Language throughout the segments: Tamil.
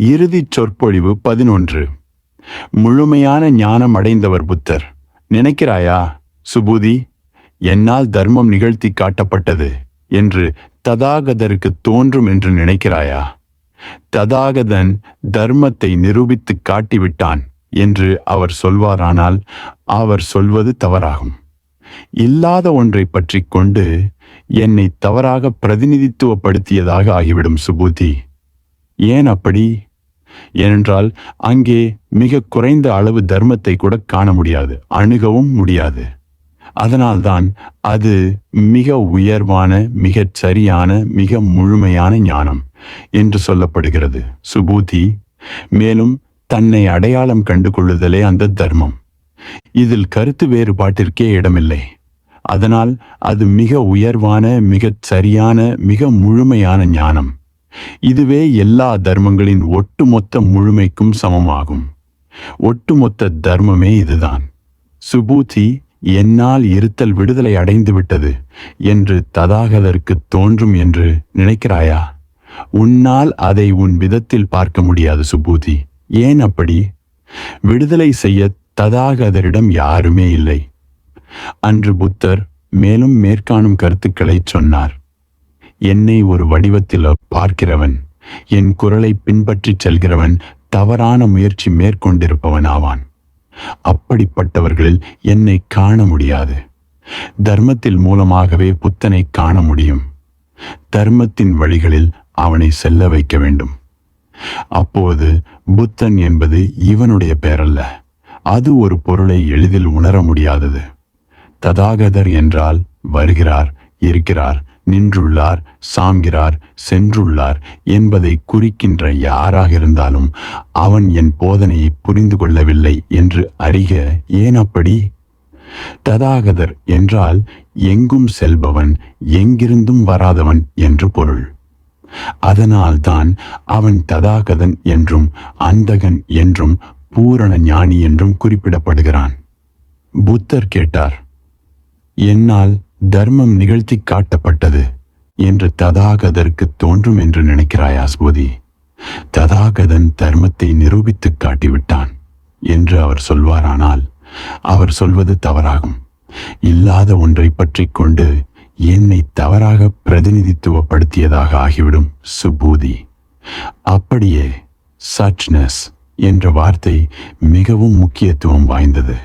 இறுதிச் சொற்பொழிவு 11. முழுமையான ஞானம் அடைந்தவர் புத்தர். நினைக்கிறாயா சுபூதி, என்னால் தர்மம் நிகழ்த்தி காட்டப்பட்டது என்று ததாகதருக்கு தோன்றும் என்று நினைக்கிறாயா? ததாகதன் தர்மத்தை நிரூபித்து காட்டிவிட்டான் என்று அவர் சொல்வாரானால் அவர் சொல்வது தவறாகும். இல்லாத ஒன்றை பற்றி கொண்டு என்னை தவறாக பிரதிநிதித்துவப்படுத்தியதாக ஆகிவிடும் சுபூதி. ஏன் அப்படி? ஏனென்றால் அங்கே மிக குறைந்த அளவு தர்மத்தை கூட காண முடியாது, அணுகவும் முடியாது. அதனால்தான் அது மிக உயர்வான, மிகச் சரியான, மிக முழுமையான ஞானம் என்று சொல்லப்படுகிறது சுபூதி. மேலும் தன்னை அடையாளம் கண்டு கொள்ளுதலே அந்த தர்மம். இதில் கருத்து வேறுபாட்டிற்கே இடமில்லை. அதனால் அது மிக உயர்வான, மிகச் சரியான, மிக முழுமையான ஞானம். இதுவே எல்லா தர்மங்களின் ஒட்டுமொத்த முழுமைக்கும் சமமாகும். ஒட்டுமொத்த தர்மமே இதுதான். சுபூதி, என்னால் இருத்தல் விடுதலை அடைந்து விட்டது என்று ததாகதருக்கு தோன்றும் என்று நினைக்கிறாயா? உன்னால் அதை உன் விதத்தில் பார்க்க முடியாது சுபூதி. ஏன் அப்படி? விடுதலை செய்ய ததாகதரிடம் யாருமே இல்லை. அன்று புத்தர் மேலும் மேற்காணும் கருத்துக்களை சொன்னார். என்னை ஒரு வடிவத்தில் பார்க்கிறவன், என் குரலை பின்பற்றிச் செல்கிறவன் தவறான முயற்சி மேற்கொண்டிருப்பவன் ஆவான். அப்படிப்பட்டவர்களில் என்னை காண முடியாது. தர்மத்தில் மூலமாகவே புத்தனை காண முடியும். தர்மத்தின் வழிகளில் அவனை செல்ல வைக்க வேண்டும். அப்போது புத்தன் என்பது இவனுடைய பெயரல்ல. அது ஒரு பொருளை எளிதில் உணர முடியாதது. ததாகதர் என்றால் வருகிறார், இருக்கிறார், நின்றுள்ளார், சாம்கிறார், சென்றுள்ளார் என்பதை குறிக்கின்ற யாராக இருந்தாலும் அவன் என் போதனையை புரிந்து கொள்ளவில்லை என்று அறிக. ஏன் அப்படி? ததாகதர் என்றால் எங்கும் செல்பவன், எங்கிருந்தும் வராதவன் என்று பொருள். அதனால்தான் அவன் ததாகதன் என்றும் அந்தகன் என்றும் பூரண ஞானி என்றும் குறிப்பிடப்படுகிறான். புத்தர் கேட்டார், என்னால் தர்மம் நிகழ்த்தி காட்டப்பட்டது என்று ததாகதருக்கு தோன்றும் என்று நினைக்கிறாயா சுபூதி? ததாகதன் தர்மத்தை நிரூபித்து காட்டிவிட்டான் என்று அவர் சொல்வாரானால் அவர் சொல்வது தவறாகும். இல்லாத ஒன்றை பற்றி கொண்டு என்னை தவறாக பிரதிநிதித்துவப்படுத்தியதாக ஆகிவிடும் சுபூதி. அப்படியே சச்னஸ் என்ற வார்த்தை மிகவும் முக்கியத்துவம் வாய்ந்தது.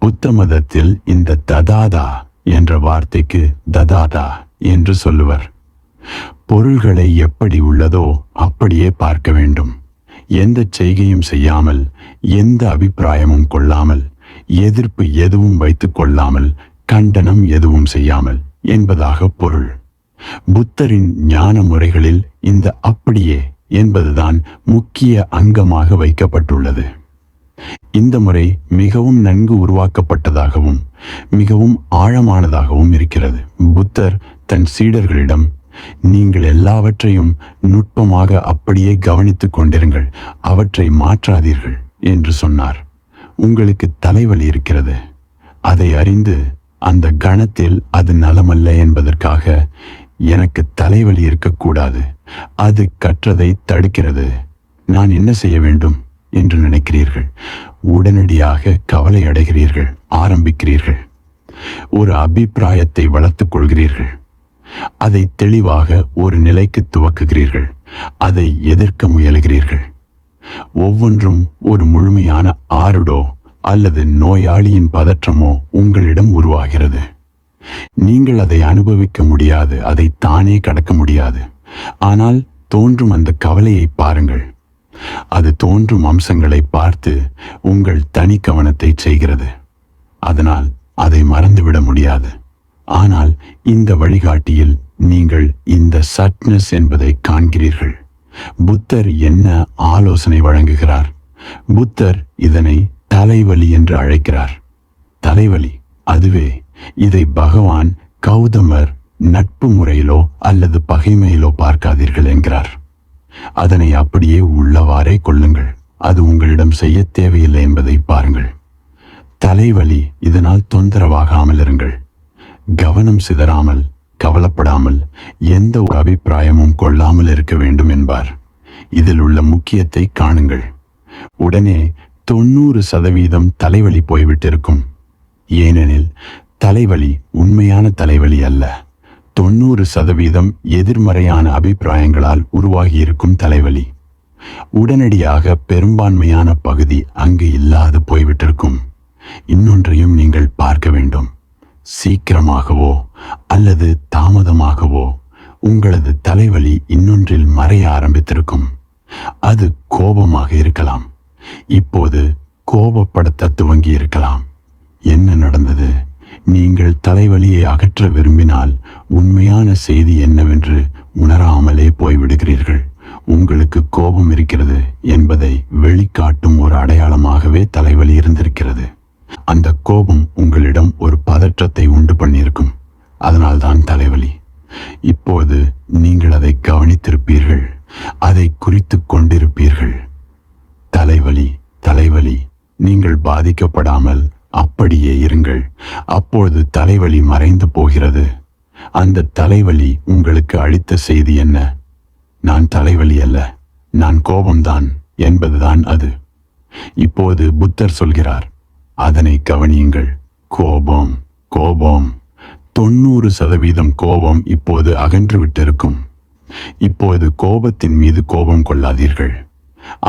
புத்த மதத்தில் இந்த ததாதா என்ற வார்த்தைக்கு ததாதா என்று சொல்லுவர். பொருள்களை எப்படி உள்ளதோ அப்படியே பார்க்க வேண்டும். எந்த செய்கையும் செய்யாமல், எந்த அபிப்பிராயமும் கொள்ளாமல், எதிர்ப்பு எதுவும் வைத்துக் கொள்ளாமல், கண்டனம் எதுவும் செய்யாமல் என்பதாக பொருள். புத்தரின் ஞான முறைகளில் இந்த அப்படியே என்பதுதான் முக்கிய அங்கமாக வைக்கப்பட்டுள்ளது. இந்த முறை மிகவும் நன்கு உருவாக்கப்பட்டதாகவும் மிகவும் ஆழமானதாகவும் இருக்கிறது. புத்தர் தன் சீடர்களிடம், நீங்கள் எல்லாவற்றையும் நுட்பமாக அப்படியே கவனித்துக் கொண்டிருங்கள், அவற்றை மாற்றாதீர்கள் என்று சொன்னார். உங்களுக்கு தலைவலி இருக்கிறது, அதை அறிந்து அந்த கணத்தில் அது நலமல்ல என்பதற்காக எனக்கு தலைவலி இருக்கக்கூடாது, அது கற்றதை தடுக்கிறது, நான் என்ன செய்ய வேண்டும் என்று நினைக்கிறீர்கள். உடனடியாக கவலை அடைகிறீர்கள், ஆரம்பிக்கிறீர்கள். ஒரு அபிப்பிராயத்தை வளர்த்துக் கொள்கிறீர்கள். அதை தெளிவாக ஒரு நிலைக்கு துவக்குகிறீர்கள். அதை எதிர்க்க முயலுகிறீர்கள். ஒவ்வொன்றும் ஒரு முழுமையான ஆருடோ அல்லது நோயாளியின் பதற்றமோ உங்களிடம் உருவாகிறது. நீங்கள் அதை அனுபவிக்க முடியாது, அதை தானே கடக்க முடியாது. ஆனால் தோன்றும் அந்த கவலையை பாருங்கள். அது தோன்றும் அம்சங்களை பார்த்து உங்கள் தனி கவனத்தை செய்கிறது. அதனால் அதை மறந்துவிட முடியாது. ஆனால் இந்த வழிகாட்டியில் நீங்கள் இந்த சட்னஸ் என்பதை காண்கிறீர்கள். புத்தர் என்ன ஆலோசனை வழங்குகிறார்? புத்தர் இதனை தலைவலி என்று அழைக்கிறார். தலைவலி அதுவே. இதை பகவான் கௌதமர் நட்பு முறையிலோ அல்லது பகைமையிலோ பார்க்காதீர்கள் என்கிறார். அதனை அப்படியே உள்ளவாறே கொள்ளுங்கள். அது உங்களிடம் செய்ய தேவையில்லை என்பதை பாருங்கள். தலைவலி இதனால் தொந்தரவாகாமல் இருங்கள். கவனம் சிதறாமல், கவலைப்படாமல், எந்த ஒரு அபிப்பிராயமும் கொள்ளாமல் இருக்க வேண்டும் என்பார். இதில் உள்ள முக்கியத்தை காணுங்கள். உடனே 90% தலைவலி போய்விட்டிருக்கும். ஏனெனில் தலைவலி உண்மையான தலைவலி அல்ல, 90% எதிர்மறையான அபிப்பிராயங்களால் உருவாகியிருக்கும் தலைவலி. உடனடியாக பெரும்பான்மையான பகுதி அங்கு இல்லாது போய்விட்டிருக்கும். இன்னொன்றையும் நீங்கள் பார்க்க வேண்டும். சீக்கிரமாகவோ அல்லது தாமதமாகவோ உங்களது தலைவலி இன்னொன்றில் மறைய ஆரம்பித்திருக்கும். அது கோபமாக இருக்கலாம். இப்போது கோபப்படத் துவங்கி இருக்கலாம். என்ன நடந்தது? நீங்கள் தலைவலியை அகற்ற விரும்பினால் உண்மையான செய்தி என்னவென்று உணராமலே போய்விடுகிறீர்கள். உங்களுக்கு கோபம் இருக்கிறது என்பதை வெளிக்காட்டும் ஒரு அடையாளமாகவே தலைவலி இருந்திருக்கிறது. அந்த கோபம் உங்களிடம் ஒரு பதற்றத்தை உண்டு பண்ணியிருக்கும். அதனால்தான் தலைவலி. இப்போது நீங்கள் அதை கவனித்திருப்பீர்கள், அதை குறித்து கொண்டிருப்பீர்கள். தலைவலி தலைவலி. நீங்கள் பாதிக்கப்படாமல் அப்படியே இருங்கள். அப்போது தலைவலி மறைந்து போகிறது. அந்த தலைவலி உங்களுக்கு அளித்த செய்தி என்ன? நான் தலைவலி அல்ல, நான் கோபம்தான் என்பதுதான் அது. இப்போது புத்தர் சொல்கிறார், அதனை கவனியுங்கள். கோபம் கோபம் 90% கோபம் இப்போது அகன்று விட்டிருக்கும். இப்போது கோபத்தின் மீது கோபம் கொள்ளாதீர்கள்.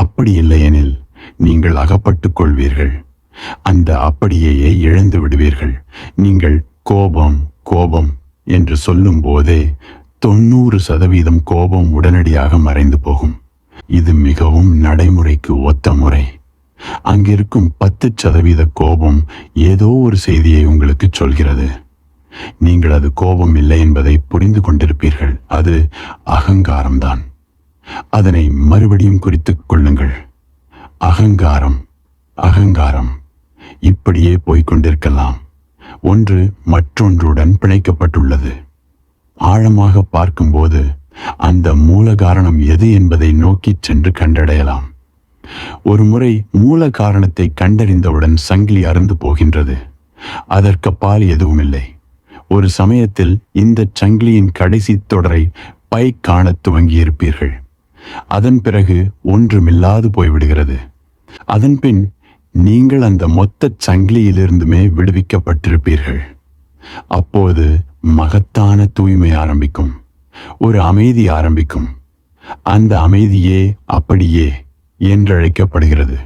அப்படி இல்லையெனில் நீங்கள் அகப்பட்டுக் கொள்வீர்கள். அந்த அப்படியேயே இழந்து விடுவீர்கள். நீங்கள் கோபம் கோபம் என்று சொல்லும் போதே 90% கோபம் உடனடியாக மறைந்து போகும். இது மிகவும் நடைமுறைக்கு ஒத்த முறை. அங்கிருக்கும் 10% கோபம் ஏதோ ஒரு செய்தியை உங்களுக்கு சொல்கிறது. நீங்கள் அது கோபம் இல்லை என்பதை புரிந்து கொண்டிருப்பீர்கள். அது அகங்காரம்தான். அதனை மறுபடியும் குறித்துக் கொள்ளுங்கள். அகங்காரம் அகங்காரம் இப்படியே போய்கொண்டிருக்கலாம். ஒன்று மற்றொன்றுடன் பிணைக்கப்பட்டுள்ளது. ஆழமாக பார்க்கும்போது அந்த மூல காரணம் எது என்பதை நோக்கி சென்று கண்டடையலாம். ஒரு முறை மூல காரணத்தை கண்டறிந்தவுடன் சங்கிலி அறுந்து போகின்றது. அதற்கப்பால் எதுவும் இல்லை. ஒரு சமயத்தில் இந்த சங்கிலியின் கடைசி தொடரை காணத் துவங்கியிருப்பீர்கள். அதன் பிறகு ஒன்றுமில்லாது போய்விடுகிறது. அதன்பின் நீங்கள் அந்த மொத்த சங்கிலியிலிருந்துமே விடுவிக்கப்பட்டிருப்பீர்கள். அப்போது மகத்தான தூய்மை ஆரம்பிக்கும். ஒரு அமைதி ஆரம்பிக்கும். அந்த அமைதியே அப்படியே என்றழைக்கப்படுகிறது.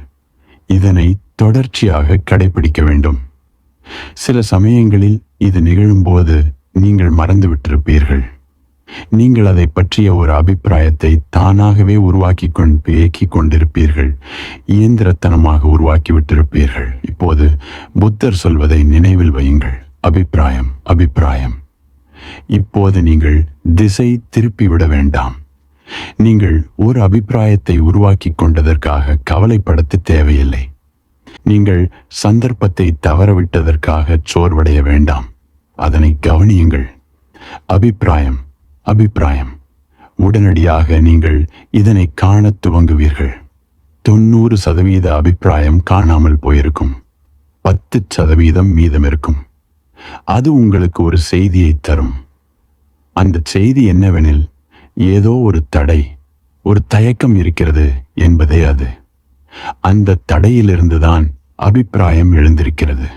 இதனை தொடர்ச்சியாக கடைபிடிக்க வேண்டும். சில சமயங்களில் இது நிகழும்போது நீங்கள் மறந்துவிட்டிருப்பீர்கள். நீங்கள் அதை பற்றிய ஒரு அபிப்பிராயத்தை தானாகவே இயக்கிக் கொண்டிருப்பீர்கள். இயந்திரத்தனமாக உருவாக்கிவிட்டிருப்பீர்கள். இப்போது புத்தர் சொல்வதை நினைவில் வையுங்கள். அபிப்பிராயம் அபிப்பிராயம். இப்போது நீங்கள் திசை திருப்பிவிட வேண்டாம். நீங்கள் ஒரு அபிப்பிராயத்தை உருவாக்கி கொண்டதற்காக கவலைப்படத் தேவையில்லை. நீங்கள் சந்தர்ப்பத்தை தவறவிட்டதற்காக சோர்வடைய வேண்டாம். அதனை கவனியுங்கள். அபிப்பிராயம் அபிப்பிராயம். உடனடியாக நீங்கள் இதனை காணத் துவங்குவீர்கள். 90% அபிப்பிராயம் காணாமல் போயிருக்கும். 10% மீதம் இருக்கும். அது உங்களுக்கு ஒரு செய்தியை தரும். அந்த செய்தி என்னவெனில், ஏதோ ஒரு தடை, ஒரு தயக்கம் இருக்கிறது என்பதே அது. அந்த தடையிலிருந்துதான் அபிப்பிராயம் எழுந்திருக்கிறது.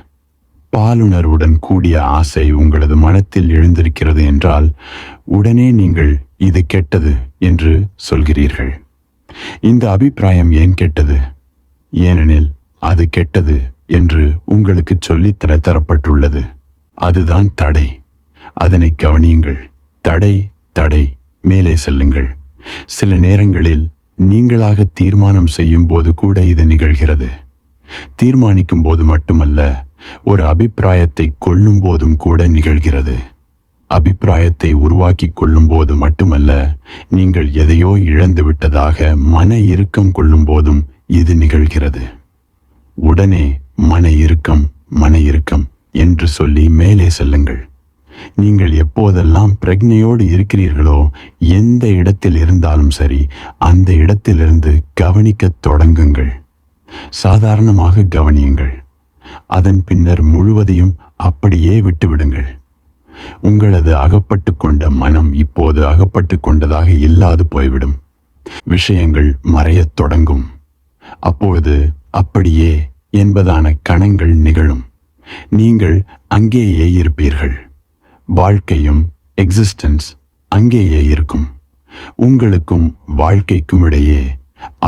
பாலுணர்வுடன் கூடிய ஆசை உங்களது மனத்தில் எழுந்திருக்கிறது என்றால் உடனே நீங்கள் இது கெட்டது என்று சொல்கிறீர்கள். இந்த அபிப்பிராயம் ஏன் கெட்டது? ஏனெனில் அது கெட்டது என்று உங்களுக்கு சொல்லித் தரப்பட்டுள்ளது. அதுதான் தடை. அதனை கவனியுங்கள். தடை தடை. மேலே செல்லுங்கள். சில நேரங்களில் நீங்களாக தீர்மானம் செய்யும் போது கூட இது நிகழ்கிறது. தீர்மானிக்கும் போது மட்டுமல்ல, ஒரு அபிப்பிராயத்தை கொள்ளும் போதும் கூட நிகழ்கிறது. அபிப்பிராயத்தை உருவாக்கி கொள்ளும் போது மட்டுமல்ல, நீங்கள் எதையோ இழந்து விட்டதாக மன இறுக்கம் கொள்ளும் போதும் இது நிகழ்கிறது. உடனே மன இறுக்கம் என்று சொல்லி மேலே செல்லுங்கள். நீங்கள் எப்போதெல்லாம் பிரக்ஞையோடு இருக்கிறீர்களோ, எந்த இடத்தில் இருந்தாலும் சரி, அந்த இடத்திலிருந்து கவனிக்கத் தொடங்குங்கள். சாதாரணமாக கவனியுங்கள். அதன் பின்னர் முழுவதையும் அப்படியே விட்டுவிடுங்கள். உங்களது அகப்பட்டு கொண்ட மனம் இப்போது அகப்பட்டு கொண்டதாக இல்லாது போய்விடும். விஷயங்கள் மறையத் தொடங்கும். அப்பொழுது அப்படியே என்பதான கணங்கள் நிகழும். நீங்கள் அங்கேயே இருப்பீர்கள். வாழ்க்கையும் எக்ஸிஸ்டன்ஸ் அங்கேயே இருக்கும். உங்களுக்கும் வாழ்க்கைக்கும் இடையே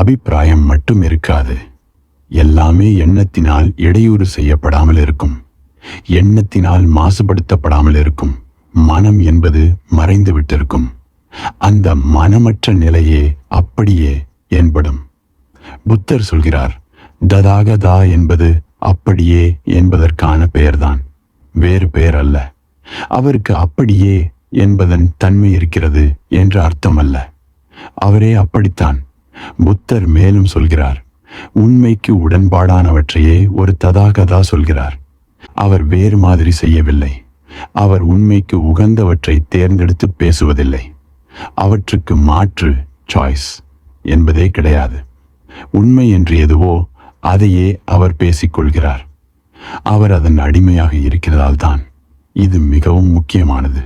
அபிப்பிராயம் மட்டும் இருக்காது. எல்லாமே எண்ணத்தினால் இடையூறு செய்யப்படாமல் இருக்கும். எண்ணத்தினால் மாசுபடுத்தப்படாமல் இருக்கும். மனம் என்பது மறைந்து விட்டிருக்கும். அந்த மனமற்ற நிலையே அப்படியே என்படும். புத்தர் சொல்கிறார், ததாகதா என்பது அப்படியே என்பதற்கான பெயர்தான், வேறு பெயர் அல்ல. அவருக்கு அப்படியே என்பதன் தன்மை இருக்கிறது என்ற அர்த்தம் அல்ல. அவரே அப்படித்தான். புத்தர் மேலும் சொல்கிறார், உண்மைக்கு உடன்பாடானவற்றையே ஒரு ததாகதா சொல்கிறார். அவர் வேறு மாதிரி செய்யவில்லை. அவர் உண்மைக்கு உகந்தவற்றை தேர்ந்தெடுத்து பேசுவதில்லை. அவற்றுக்கு மாற்று சாய்ஸ் என்பதே கிடையாது. உண்மை என்று எதுவோ அதையே அவர் பேசிக்கொள்கிறார். அவர் அதன் அடிமையாக இருக்கிறதால் தான் இது மிகவும் முக்கியமானது.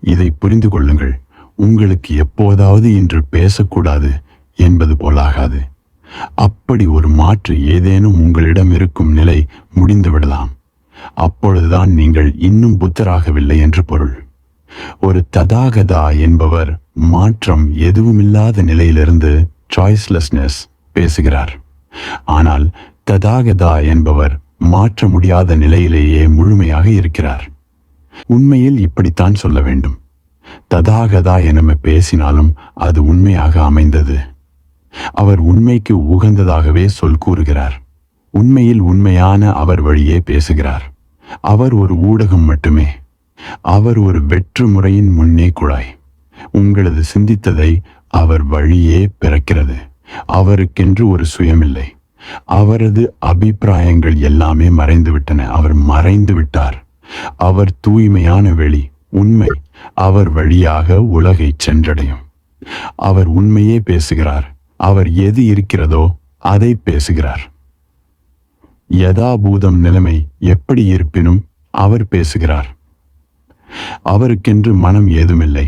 இதை புரிந்து கொள்ளுங்கள். உங்களுக்கு எப்போதாவது இன்று பேசக்கூடாது என்பது போலாகாது. அப்படி ஒரு மாற்று ஏதேனும் உங்களிடம் இருக்கும் நிலை முடிந்துவிடலாம். அப்பொழுதுதான் நீங்கள் இன்னும் புத்தராகவில்லை என்று பொருள். ஒரு ததாகதா என்பவர் மாற்றம் எதுவுமில்லாத நிலையிலிருந்து சாய்ஸ்லெஸ்னஸ் பேசுகிறார். ஆனால் ததாகதா என்பவர் மாற்ற முடியாத நிலையிலேயே முழுமையாக இருக்கிறார். உண்மையில் இப்படித்தான் சொல்ல வேண்டும். ததாகதா என பேசினாலும் அது உண்மையாக அமைந்தது. அவர் உண்மைக்கு உகந்ததாகவே சொல் கூறுகிறார். உண்மையில் உண்மையான அவர் வழியே பேசுகிறார். அவர் ஒரு ஊடகம் மட்டுமே. அவர் ஒரு வெற்று முறையின் முன்னே குழாய். உங்களது சிந்தித்ததை அவர் வழியே பிறக்கிறது. அவருக்கென்று ஒரு சுயமில்லை. அவரது அபிப்பிராயங்கள் எல்லாமே மறைந்துவிட்டன. அவர் மறைந்து விட்டார். அவர் தூய்மையான வெளி, உண்மை. அவர் வழியாக உலகை சென்றடையும். அவர் உண்மையே பேசுகிறார். அவர் எது இருக்கிறதோ அதை பேசுகிறார். யதாபூதம் நிலைமை எப்படி இருப்பினும் அவர் பேசுகிறார். அவருக்கென்று மனம் ஏதுமில்லை.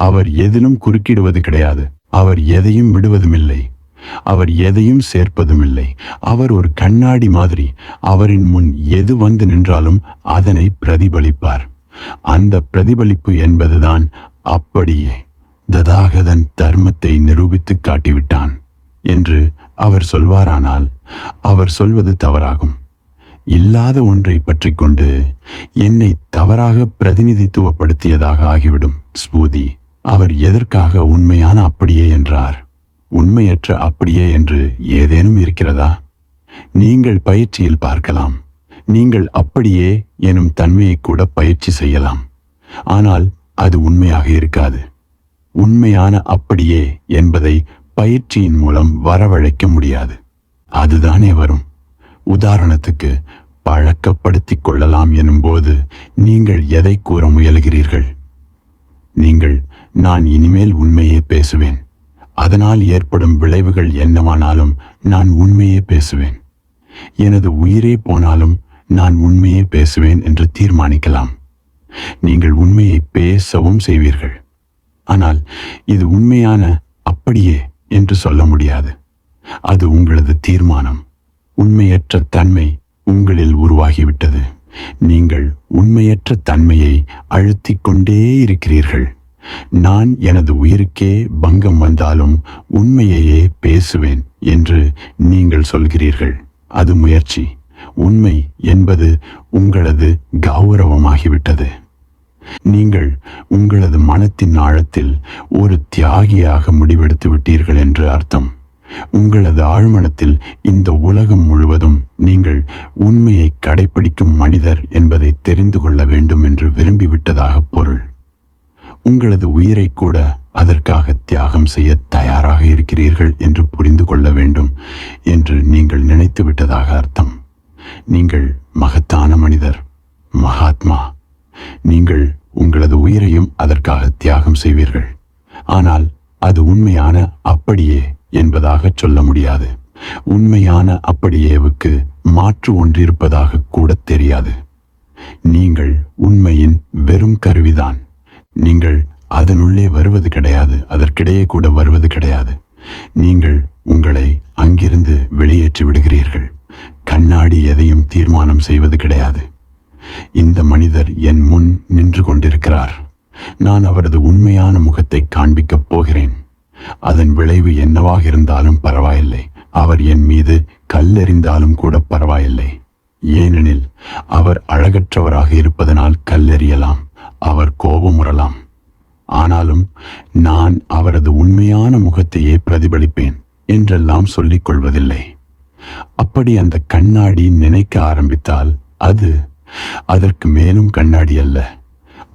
அவர் எதிலும் குறுக்கிடுவது கிடையாது. அவர் எதையும் விடுவதுமில்லை. அவர் எதையும் சேர்ப்பதும் இல்லை. அவர் ஒரு கண்ணாடி மாதிரி. அவரின் முன் எது வந்து நின்றாலும் அதனை பிரதிபலிப்பார். அந்த பிரதிபலிப்பு என்பதுதான் அப்படியே. ததாகதன் தர்மத்தை நிரூபித்து காட்டிவிட்டான் என்று அவர் சொல்வாரானால் அவர் சொல்வது தவறாகும். இல்லாத ஒன்றை பற்றி கொண்டு என்னை தவறாக பிரதிநிதித்துவப்படுத்தியதாக ஆகிவிடும். ஸ்பூதி, அவர் எதற்காக உண்மையான அப்படியே என்றார்? உண்மையற்ற அப்படியே என்று ஏதேனும் இருக்கிறதா? நீங்கள் பயிற்சியில் பார்க்கலாம். நீங்கள் அப்படியே எனும் தன்மையை கூட பயிற்சி செய்யலாம். ஆனால் அது உண்மையாக இருக்காது. உண்மையான அப்படியே என்பதை பயிற்சியின் மூலம் வரவழைக்க முடியாது. அதுதானே வரும். உதாரணத்துக்கு, பழக்கப்படுத்திக் கொள்ளலாம் எனும்போது நீங்கள் எதை கூற முயல்கிறீர்கள்? நீங்கள், நான் இனிமேல் உண்மையே பேசுவேன். அதனால் ஏற்படும் விளைவுகள் என்னவானாலும் நான் உண்மையே பேசுவேன். எனது உயிரே போனாலும் நான் உண்மையே பேசுவேன் என்று தீர்மானிக்கலாம். நீங்கள் உண்மையை பேசவும் செய்வீர்கள். ஆனால் இது உண்மையான அப்படியே என்று சொல்ல முடியாது. அது உங்களது தீர்மானம். உண்மையற்ற தன்மை உங்களில் உருவாகிவிட்டது. நீங்கள் உண்மையற்ற தன்மையை அழுத்திக் கொண்டே இருக்கிறீர்கள். நான் எனது உயிருக்கே பங்கம் வந்தாலும் உண்மையையே பேசுவேன் என்று நீங்கள் சொல்கிறீர்கள். அது முயற்சி. உண்மை என்பது உங்களது கௌரவமாகிவிட்டது. நீங்கள் உங்களது மனத்தின் ஆழத்தில் ஒரு தியாகியாக முடிவெடுத்து விட்டீர்கள் என்று அர்த்தம். உங்களது ஆழ்மனத்தில் இந்த உலகம் முழுவதும் நீங்கள் உண்மையை கடைபிடிக்கும் மனிதர் என்பதை தெரிந்து கொள்ள வேண்டும் என்று விரும்பிவிட்டதாக பொருள். உங்களது உயிரை கூட அதற்காக தியாகம் செய்ய தயாராக இருக்கிறீர்கள் என்று புரிந்து கொள்ள வேண்டும் என்று நீங்கள் நினைத்து விட்டதாக அர்த்தம். நீங்கள் மகத்தான மனிதர், மகாத்மா. நீங்கள் உங்களது உயிரையும் அதற்காக தியாகம் செய்வீர்கள். ஆனால் அது உண்மையான அப்படியே என்பதாக சொல்ல முடியாது. உண்மையான அப்படியேவுக்கு மாற்று ஒன்றிருப்பதாக கூட தெரியாது. நீங்கள் உண்மையின் வெறும் கருவிதான். நீங்கள் அதனுள்ளே வருவது கிடையாது, அதற்கிடையே கூட வருவது கிடையாது. நீங்கள் உங்களை அங்கிருந்து வெளியேற்றி விடுகிறீர்கள். கண்ணாடி எதையும் தீர்மானம் செய்வது கிடையாது. இந்த மனிதர் என் முன் நின்று கொண்டிருக்கிறார். நான் அவரது உண்மையான முகத்தை காண்பிக்கப் போகிறேன். அதன் விளைவு என்னவாக இருந்தாலும் பரவாயில்லை. அவர் என் மீது கல்லெறிந்தாலும் கூட பரவாயில்லை. ஏனெனில் அவர் அழகற்றவராக இருப்பதனால் கல்லெறியலாம், அவர் கோபமுறலாம். ஆனாலும் நான் அவரது உண்மையான முகத்தையே பிரதிபலிப்பேன் என்றெல்லாம் சொல்லிக் கொள்வதில்லை. அப்படி அந்த கண்ணாடி நினைக்க ஆரம்பித்தால் அது அதற்கு மேலும் கண்ணாடி அல்ல,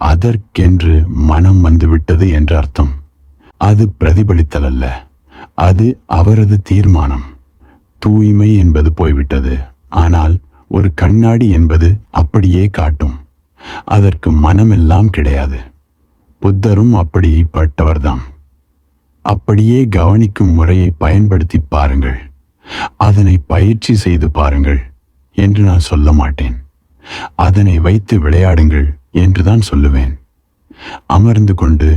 அதற்கென்று மனம் வந்துவிட்டது என்ற அர்த்தம். அது பிரதிபலித்தல் அல்ல, அது அவரது தீர்மானம். தூய்மை என்பது போய்விட்டது. ஆனால் ஒரு கண்ணாடி என்பது அப்படியே காட்டும். அதற்கு மனமெல்லாம் கிடையாது. புத்தரும் அப்படிப்பட்டவர்தான். அப்படியே கவனிக்கும் முறையை பயன்படுத்தி பாருங்கள், அதனை பயிற்சி செய்து பாருங்கள் என்று நான் சொல்ல மாட்டேன். அதனை வைத்து விளையாடுங்கள் என்றுதான் சொல்லுவேன். அமர்ந்து கொண்டு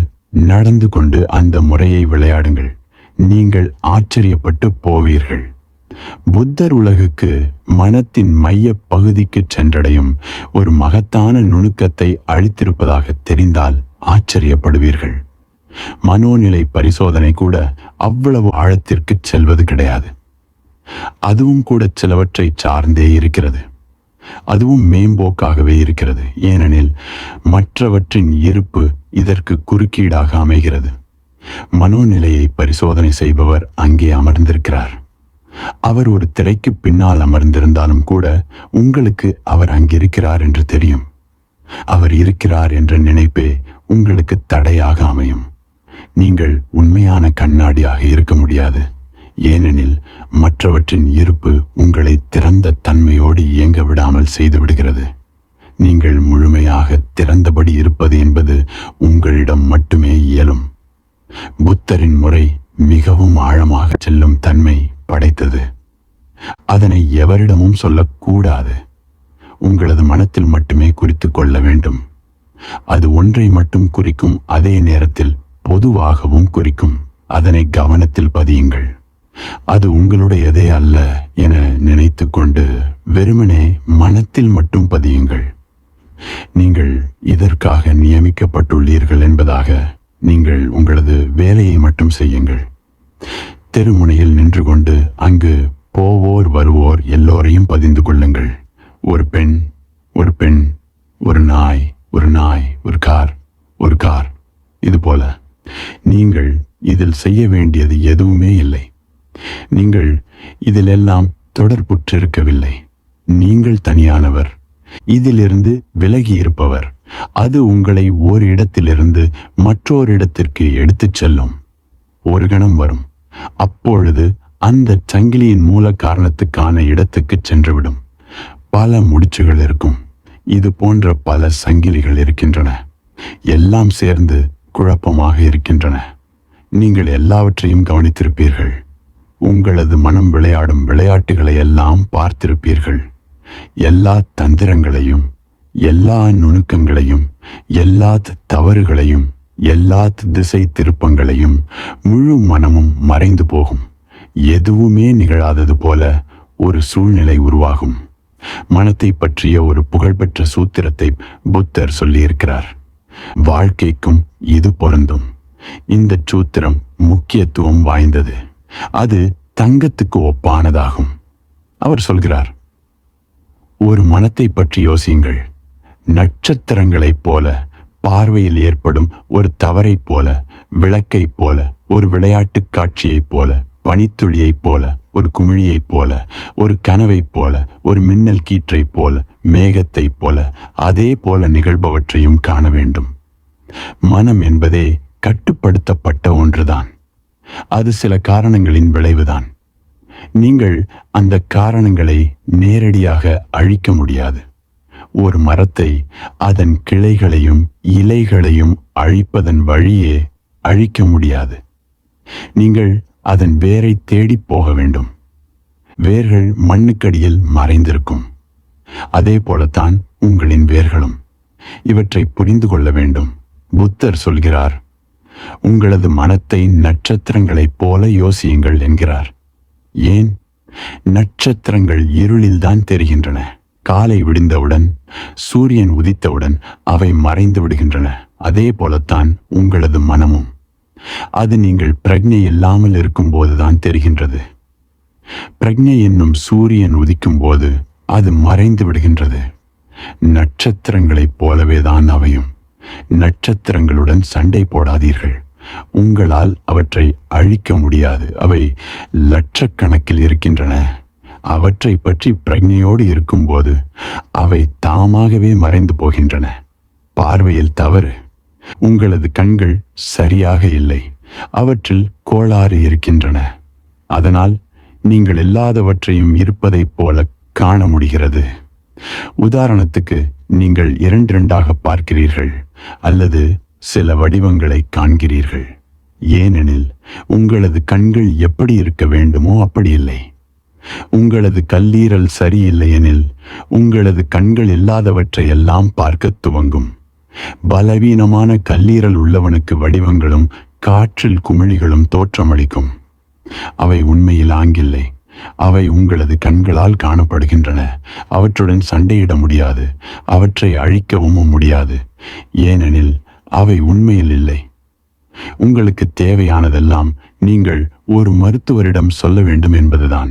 நடந்து கொண்டு அந்த முறையை விளையாடுங்கள். நீங்கள் ஆச்சரியப்பட்டு போவீர்கள். புத்தர் உலகுக்கு மனத்தின் மைய பகுதிக்கு சென்றடையும் ஒரு மகத்தான நுணுக்கத்தை அளித்திருப்பதாக தெரிந்தால் ஆச்சரியப்படுவீர்கள். மனோநிலை பரிசோதனை கூட அவ்வளவு ஆழத்திற்கு செல்வது கிடையாது. அதுவும் கூட சிலவற்றை சார்ந்தே இருக்கிறது. அதுவும் மேம்போக்காகவே இருக்கிறது. ஏனெனில் மற்றவற்றின் இருப்பு இதற்கு குறுக்கீடாக அமைகிறது. மனோநிலையை பரிசோதனை செய்பவர் அங்கே அமர்ந்திருக்கிறார். அவர் ஒரு திரைக்கு பின்னால் அமர்ந்திருந்தாலும் கூட உங்களுக்கு அவர் அங்கிருக்கிறார் என்று தெரியும். அவர் இருக்கிறார் என்ற நினைப்பே உங்களுக்கு தடையாக அமையும். நீங்கள் உண்மையான கண்ணாடியாக இருக்க முடியாது. ஏனெனில் மற்றவற்றின் இருப்பு உங்களை திறந்த தன்மையோடு இயங்க விடாமல் செய்துவிடுகிறது. நீங்கள் முழுமையாக திறந்தபடி இருப்பது என்பது உங்களிடம் மட்டுமே இயலும். புத்தரின் முறை மிகவும் ஆழமாக செல்லும் தன்மை படைத்தது. அதனை எவரிடமும் சொல்லக்கூடாது. உங்களது மனத்தில் மட்டுமே குறித்து கொள்ள வேண்டும். அது ஒன்றை மட்டும் குறிக்கும், அதே நேரத்தில் பொதுவாகவும் குறிக்கும். அதனை கவனத்தில் பதியுங்கள். அது உங்களுடையதே அல்ல என நினைத்து கொண்டு வெறுமனே மனத்தில் மட்டும் பதியுங்கள். நீங்கள் இதற்காக நியமிக்கப்பட்டுள்ளீர்கள் என்பதாக நீங்கள் உங்களது வேலையை மட்டும் செய்யுங்கள். தெருமுனையில் நின்று கொண்டு அங்கு போவோர் வருவோர் எல்லோரையும் பதிந்து கொள்ளுங்கள். ஒரு பெண், ஒரு பெண், ஒரு நாய், ஒரு நாய், ஒரு கார், ஒரு கார். இது போல நீங்கள் இதில் செய்ய வேண்டியது எதுவுமே இல்லை. நீங்கள் இதிலெல்லாம் தொடர்புற்றிருக்கவில்லை. நீங்கள் தனியானவர், இதிலிருந்து விலகி இருப்பவர். அது உங்களை ஒரு இடத்திலிருந்து மற்றொரு இடத்திற்கு எடுத்துச் செல்லும். ஒரு கணம் வரும், அப்பொழுது அந்த சங்கிலியின் மூல காரணத்துக்கான இடத்துக்கு சென்றுவிடும். பல முடிச்சுகள் இருக்கும். இது போன்ற பல சங்கிலிகள் இருக்கின்றன. எல்லாம் சேர்ந்து குழப்பமாக இருக்கின்றன. நீங்கள் எல்லாவற்றையும் கவனித்திருப்பீர்கள். உங்களது மனம் விளையாடும் விளையாட்டுகளை எல்லாம் பார்த்திருப்பீர்கள். எல்லா தந்திரங்களையும், எல்லா நுணுக்கங்களையும், எல்லா தவறுகளையும், எல்லா திசை திருப்பங்களையும். முழு மனமும் மறைந்து போகும். எதுவுமே நிகழாதது போல ஒரு சூழ்நிலை உருவாகும். மனத்தை பற்றிய ஒரு புகழ்பெற்ற சூத்திரத்தை புத்தர் சொல்லியிருக்கிறார். வாழ்க்கைக்கும் இது பொருந்தும். இந்த சூத்திரம் முக்கியத்துவம் வாய்ந்தது. அது தங்கத்துக்கு ஒப்பானதாகும். அவர் சொல்கிறார், ஒரு மனத்தை பற்றி யோசியுங்கள். நட்சத்திரங்களைப் போல, பார்வையில் ஏற்படும் ஒரு தவறைப் போல, விளக்கைப் போல, ஒரு விளையாட்டுக் காட்சியைப் போல, பனித்துளியைப் போல, ஒரு குமிழியைப் போல, ஒரு கனவைப் போல, ஒரு மின்னல் கீற்றைப் போல, மேகத்தைப் போல, அதே போல நிகழ்பவற்றையும் காண வேண்டும். மனம் என்பதே கட்டுப்படுத்தப்பட்ட ஒன்றுதான். அது சில காரணங்களின் விளைவுதான். நீங்கள் அந்த காரணங்களை நேரடியாக அழிக்க முடியாது. ஒரு மரத்தை அதன் கிளைகளையும் இலைகளையும் அழிப்பதன் வழியே அழிக்க முடியாது. நீங்கள் அதன் வேரை தேடி போக வேண்டும். வேர்கள் மண்ணுக்கடியில் மறைந்திருக்கும். அதே போலத்தான் உங்களின் வேர்களும். இவற்றை புரிந்து கொள்ள வேண்டும். புத்தர் சொல்கிறார், உங்களது மனத்தை நட்சத்திரங்களைப் போல யோசியுங்கள் என்கிறார். ஏன்? நட்சத்திரங்கள் இருளில்தான் தெரிகின்றன. காலை விடிந்தவுடன், சூரியன் உதித்தவுடன் அவை மறைந்து விடுகின்றன. அதே போலத்தான் உங்களது மனமும். அது நீங்கள் பிரக்ஞை இல்லாமல் இருக்கும்போதுதான் தெரிகின்றது. பிரக்ஞை என்னும் சூரியன் உதிக்கும் போது அது மறைந்து விடுகின்றது. நட்சத்திரங்களைப் போலவேதான் அவையும். நட்சத்திரங்களுடன் சண்டை போடாதீர்கள். உங்களால் அவற்றை அழிக்க முடியாது. அவை லட்சக்கணக்கில் இருக்கின்றன. அவற்றை பற்றி பிரக்ஞையோடு இருக்கும்போது அவை தாமாகவே மறைந்து போகின்றன. பார்வையில் தவறு. உங்களது கண்கள் சரியாக இல்லை. அவற்றில் கோளாறு இருக்கின்றன. அதனால் நீங்கள் இல்லாதவற்றையும் இருப்பதைப் போல காண முடிகிறது. உதாரணத்துக்கு, நீங்கள் இரண்டாக பார்க்கிறீர்கள் அல்லது சில வடிவங்களை காண்கிறீர்கள். ஏனெனில் உங்களது கண்கள் எப்படி இருக்க வேண்டுமோ அப்படி இல்லை. உங்களது கல்லீரல் சரியில்லை எனில் உங்களது கண்கள் இல்லாதவற்றை எல்லாம் பார்க்க துவங்கும். பலவீனமான கல்லீரல் உள்ளவனுக்கு வடிவங்களும் காற்றில் குமிழிகளும் தோற்றமளிக்கும். அவை உண்மையில் ஆங்கில்லை. அவை உங்களது கண்களால் காணப்படுகின்றன. அவற்றுடன் சண்டையிட முடியாது. அவற்றை அழிக்கவும் முடியாது. ஏனெனில் அவை உண்மையில் இல்லை. உங்களுக்கு தேவையானதெல்லாம் நீங்கள் ஒரு மருத்துவரிடம் சொல்ல வேண்டும் என்பதுதான்.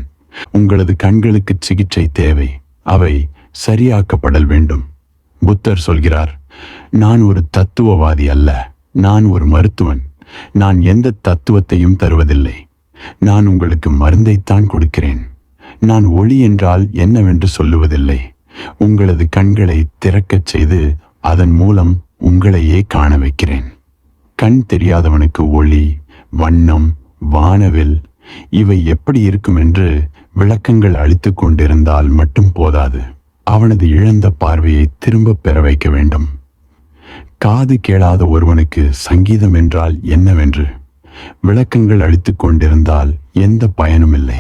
உங்களது கண்களுக்கு சிகிச்சை தேவை. அவை சரியாக்கப்படல் வேண்டும். புத்தர் சொல்கிறார், நான் ஒரு தத்துவவாதி அல்ல, நான் ஒரு மருத்துவன். நான் எந்த தத்துவத்தையும் தருவதில்லை. நான் உங்களுக்கு மருந்தைத்தான் கொடுக்கிறேன். நான் ஒளி என்றால் என்னவென்று சொல்லுவதில்லை. உங்களது கண்களை திறக்கச் செய்து அதன் மூலம் உங்களையே காண வைக்கிறேன். கண் தெரியாதவனுக்கு ஒளி, வண்ணம், வானவில் இவை எப்படி இருக்கும் என்று விளக்கங்கள் அளித்து கொண்டிருந்தால் மட்டும் போதாது. அவனது இழந்த பார்வையை திரும்ப பெற வைக்க வேண்டும். காது கேளாத ஒருவனுக்கு சங்கீதம் என்றால் என்னவென்று விளக்கங்கள் அளித்து கொண்டிருந்தால் எந்த பயனும் இல்லை.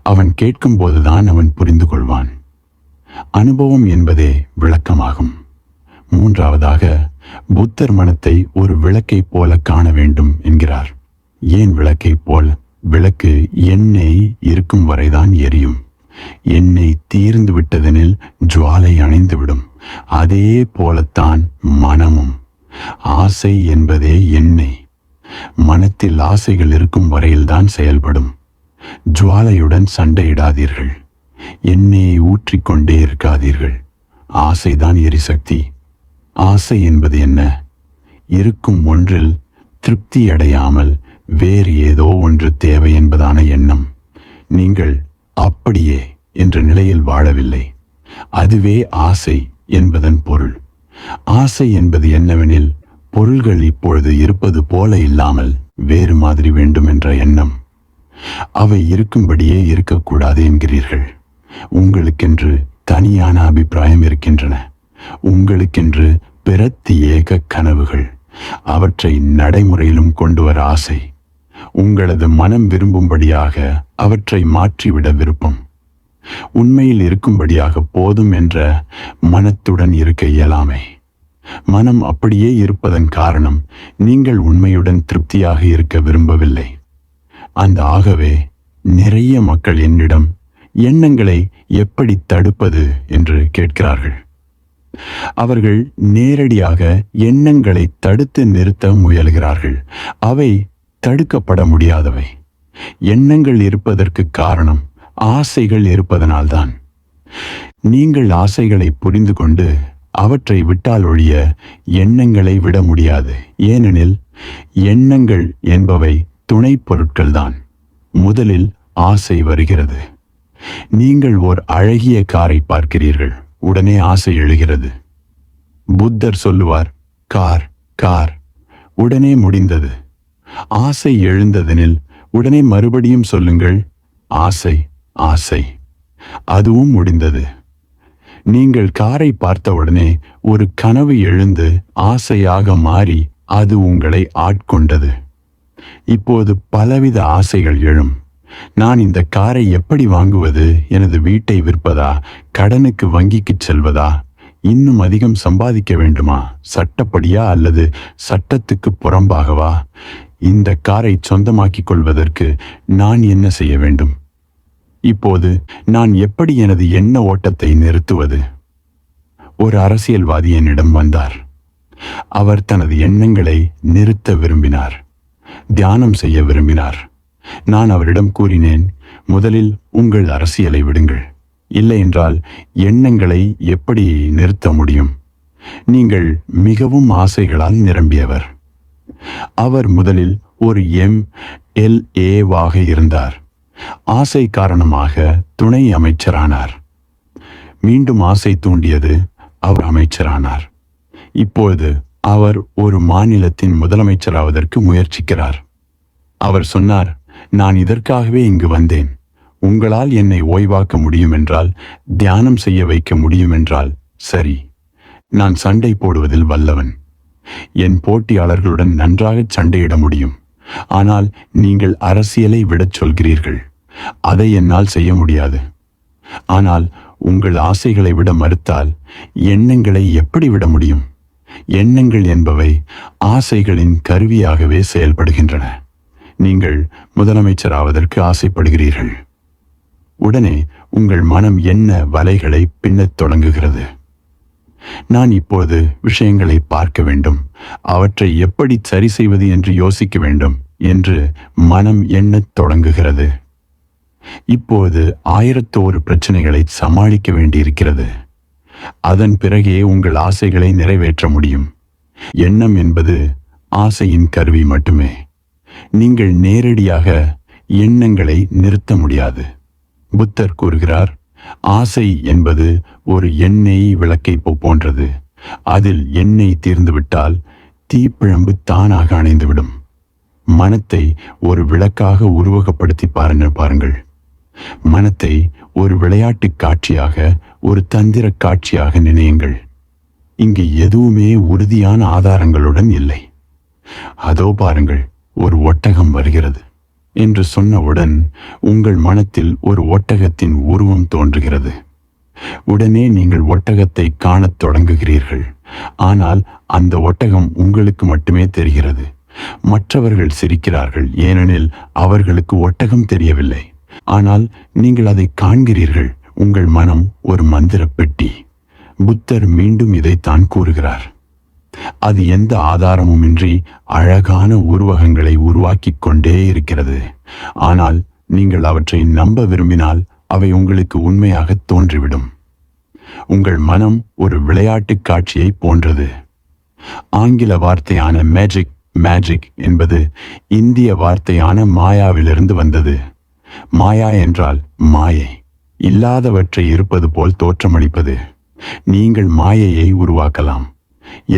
அவன் கேட்கும்போதுதான் அவன் புரிந்து கொள்வான். அனுபவம் என்பதே விளக்கமாகும். மூன்றாவதாக, புத்தர் மனத்தை ஒரு விளக்கை போல காண வேண்டும் என்கிறார். ஏன் விளக்கை போல்? விளக்கு எண்ணெய் இருக்கும் வரைதான் எரியும். எண்ணெய் தீர்ந்து விட்டதெனில் ஜுவாலை அணைந்துவிடும். அதே போலத்தான் மனமும். ஆசை என்பதே எண்ணெய். மனத்தில் ஆசைகள் இருக்கும் வரையில்தான் செயல்படும். ஜுவாலையுடன் சண்டையிடாதீர்கள். எண்ணெயை ஊற்றிக்கொண்டே இருக்காதீர்கள். ஆசைதான் எரிசக்தி. ஆசை என்பது என்ன? இருக்கும் ஒன்றில் திருப்தி அடையாமல் வேறு ஏதோ ஒன்று தேவை என்பதான எண்ணம். நீங்கள் அப்படியே என்ற நிலையில் வாழவில்லை. அதுவே ஆசை என்பதன் பொருள். ஆசை என்பது என்னவெனில், பொருள்கள் இப்பொழுது இருப்பது போல இல்லாமல் வேறு மாதிரி வேண்டும் என்ற எண்ணம். அவை இருக்கும்படியே இருக்கக்கூடாது என்கிறீர்கள். உங்களுக்கென்று தனியான அபிப்பிராயம் இருக்கின்றன. உங்களுக்கென்று பிரத்யேக கனவுகள். அவற்றை நடைமுறையிலும் கொண்டு வர ஆசை. உங்களது மனம் விரும்பும்படியாக அவற்றை மாற்றிவிட விருப்பம். உண்மையில் இருக்கும்படியாக போதும் என்ற மனத்துடன் இருக்க இயலாமை. மனம் அப்படியே இருப்பதன் காரணம் நீங்கள் உண்மையுடன் திருப்தியாக இருக்க விரும்பவில்லை. அந்த ஆகவே நிறைய மக்கள் என்னிடம் எண்ணங்களை எப்படி தடுப்பது என்று கேட்கிறார்கள். அவர்கள் நேரடியாக எண்ணங்களை தடுத்து நிறுத்த முயல்கிறார்கள். அவை தடுக்கப்பட முடியாதவை. எண்ணங்கள் இருப்பதற்கு காரணம் ஆசைகள் இருப்பதனால்தான். நீங்கள் ஆசைகளை புரிந்து கொண்டு அவற்றை விட்டால் ஒழிய எண்ணங்களை விட முடியாது. ஏனெனில் எண்ணங்கள் என்பவை துணை பொருட்கள்தான். முதலில் ஆசை வருகிறது. நீங்கள் ஓர் அழகிய காரை பார்க்கிறீர்கள். உடனே ஆசை எழுகிறது. புத்தர் சொல்லுவார், கார் கார். உடனே முடிந்தது. ஆசை எழுந்ததெனில் உடனே மறுபடியும் சொல்லுங்கள், ஆசை ஆசை. அதுவும் முடிந்தது. நீங்கள் காரை பார்த்தவுடனே ஒரு கனவு எழுந்து ஆசையாக மாறி அது உங்களை ஆட்கொண்டது. இப்போது பலவித ஆசைகள் எழும். நான் இந்த காரை எப்படி வாங்குவது? எனது வீட்டை விற்பதா? கடனுக்கு வங்கிக்கு செல்வதா? இன்னும் அதிகம் சம்பாதிக்க வேண்டுமா? சட்டப்படியா அல்லது சட்டத்துக்கு புறம்பாகவா? இந்த காரை சொந்தமாக்கிக் கொள்வதற்கு நான் என்ன செய்ய வேண்டும்? இப்போது நான் எப்படி எனது எண்ண ஓட்டத்தை நிறுத்துவது? ஒரு அரசியல்வாதி என்னிடம் வந்தார். அவர் தனது எண்ணங்களை நிறுத்த விரும்பினார். தியானம் செய்ய விரும்பினார். நான் அவரிடம் கூறினேன், முதலில் உங்கள் அரசியலை விடுங்கள். இல்லை என்றால் எண்ணங்களை எப்படி நிறுத்த முடியும்? நீங்கள் மிகவும் ஆசைகளால் நிரம்பியவர். அவர் முதலில் ஒரு MLA-வாக இருந்தார். ஆசை காரணமாக துணை அமைச்சரானார். மீண்டும் ஆசை தூண்டியது, அவர் அமைச்சரானார். இப்போது அவர் ஒரு மாநிலத்தின் முதலமைச்சராவதற்கு முயற்சிக்கிறார். அவர் சொன்னார், நான் இதற்காகவே இங்கு வந்தேன். உங்களால் என்னை ஓய்வாக்க முடியும் என்றால், தியானம் செய்ய வைக்க முடியும் என்றால் சரி. நான் சண்டை போடுவதில் வல்லவன். என் போட்டியாளர்களுடன் நன்றாக சண்டையிட முடியும். ஆனால் நீங்கள் அரசியலை விடச் சொல்கிறீர்கள். அதை என்னால் செய்ய முடியாது. ஆனால் உங்கள் ஆசைகளை விட மறுத்தால் எண்ணங்களை எப்படி விட முடியும்? எண்ணங்கள் என்பவை ஆசைகளின் கருவியாகவே செயல்படுகின்றன. நீங்கள் முதலமைச்சராவதற்கு ஆசைப்படுகிறீர்கள். உடனே உங்கள் மனம் என்ன வலைகளை பின்னத் தொடங்குகிறது. நான் இப்போது விஷயங்களை பார்க்க வேண்டும், அவற்றை எப்படி சரி செய்வது என்று யோசிக்க வேண்டும் என்று மனம் எண்ணத் தொடங்குகிறது. இப்போது 1001 பிரச்சனைகளை சமாளிக்க வேண்டியிருக்கிறது. அதன் பிறகே உங்கள் ஆசைகளை நிறைவேற்ற முடியும். எண்ணம் என்பது ஆசையின் கருவி மட்டுமே. நீங்கள் நேரடியாக எண்ணங்களை நிறுத்த முடியாது. புத்தர் கூறுகிறார், ஆசை என்பது ஒரு எண்ணெய் விளக்கை போன்றது. அதில் எண்ணெய் தீர்ந்துவிட்டால் தீப்பிழம்பு தானாக அணைந்துவிடும். மனத்தை ஒரு விளக்காக உருவகப்படுத்தி பாருங்கள். மனத்தை ஒரு விளையாட்டு காட்சியாக, ஒரு தந்திர காட்சியாக நினையுங்கள். இங்கு எதுவுமே உறுதியான ஆதாரங்களுடன் இல்லை. அதோ பாருங்கள், ஒரு ஒட்டகம் வருகிறது என்று சொன்னவுடன் உங்கள் மனத்தில் ஒரு ஒட்டகத்தின் உருவம் தோன்றுகிறது. உடனே நீங்கள் ஒட்டகத்தை காணத் தொடங்குகிறீர்கள். ஆனால் அந்த ஒட்டகம் உங்களுக்கு மட்டுமே தெரிகிறது. மற்றவர்கள் சிரிக்கிறார்கள், ஏனெனில் அவர்களுக்கு ஒட்டகம் தெரியவில்லை. ஆனால் நீங்கள் அதை காண்கிறீர்கள். உங்கள் மனம் ஒரு மந்திர பெட்டி. புத்தர் மீண்டும் இதைத்தான் கூறுகிறார். அது எந்த ஆதாரமுமின்றி அழகான உருவகங்களை உருவாக்கிக் கொண்டே இருக்கிறது. ஆனால் நீங்கள் அவற்றை நம்ப விரும்பினால் அவை உங்களுக்கு உண்மையாக தோன்றிவிடும். உங்கள் மனம் ஒரு விளையாட்டு காட்சியை போன்றது. ஆங்கில வார்த்தையான மேஜிக் என்பது இந்திய வார்த்தையான மாயாவிலிருந்து வந்தது. மாயா என்றால் மாயை, இல்லாதவற்றை இருப்பது போல் தோற்றமளிப்பது. நீங்கள் மாயையை உருவாக்கலாம்.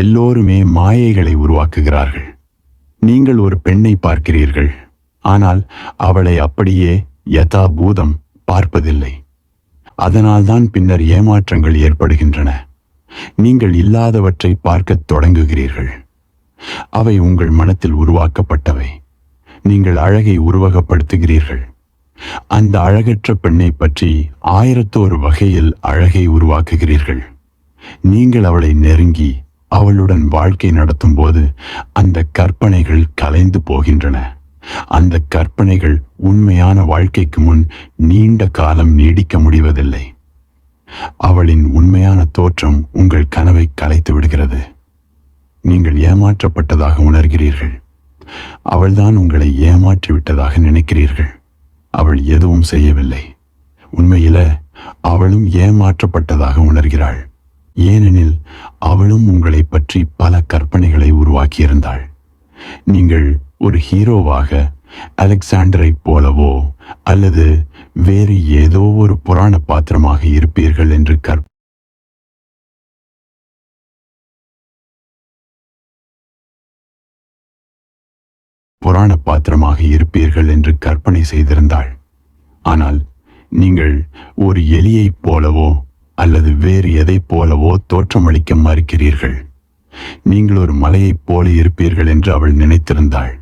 எல்லோருமே மாயைகளை உருவாக்குகிறார்கள். நீங்கள் ஒரு பெண்ணை பார்க்கிறீர்கள், ஆனால் அவளை அப்படியே யதாபூதம் பார்ப்பதில்லை. அதனால்தான் பின்னர் ஏமாற்றங்கள் ஏற்படுகின்றன. நீங்கள் இல்லாதவற்றை பார்க்கத் தொடங்குகிறீர்கள். அவை உங்கள் மனத்தில் உருவாக்கப்பட்டவை. நீங்கள் அழகை உருவகப்படுத்துகிறீர்கள். அந்த அழகற்ற பெண்ணை பற்றி 1001 வகையில் அழகை உருவாக்குகிறீர்கள். நீங்கள் அவளை நெருங்கி அவளுடன் வாழ்க்கை நடத்தும் போது அந்த கற்பனைகள் கலைந்து போகின்றன. அந்த கற்பனைகள் உண்மையான வாழ்க்கைக்கு முன் நீண்ட காலம் நீடிக்க முடிவதில்லை. அவளின் உண்மையான தோற்றம் உங்கள் கனவை கலைத்து விடுகிறது. நீங்கள் ஏமாற்றப்பட்டதாக உணர்கிறீர்கள். அவள்தான் உங்களை ஏமாற்றிவிட்டதாக நினைக்கிறீர்கள். அவள் எதுவும் செய்யவில்லை. உண்மையில அவளும் ஏமாற்றப்பட்டதாக உணர்கிறாள். ஏனெனில் அவளும் உங்களை பற்றி பல கற்பனைகளை உருவாக்கியிருந்தாள். நீங்கள் ஒரு ஹீரோவாக அலெக்சாண்டரைப் போலவோ அல்லது வேறு ஏதோ ஒரு புராண பாத்திரமாக இருப்பீர்கள் என்று கற்பனை செய்திருந்தாள். ஆனால் நீங்கள் ஒரு எலியைப் போலவோ அல்லது வேறு எதைப் போலவோ தோற்றமளிக்க மறுக்கிறீர்கள். நீங்கள் ஒரு மலையைப் போல இருப்பீர்கள் என்று அவள் நினைத்திருந்தாள்.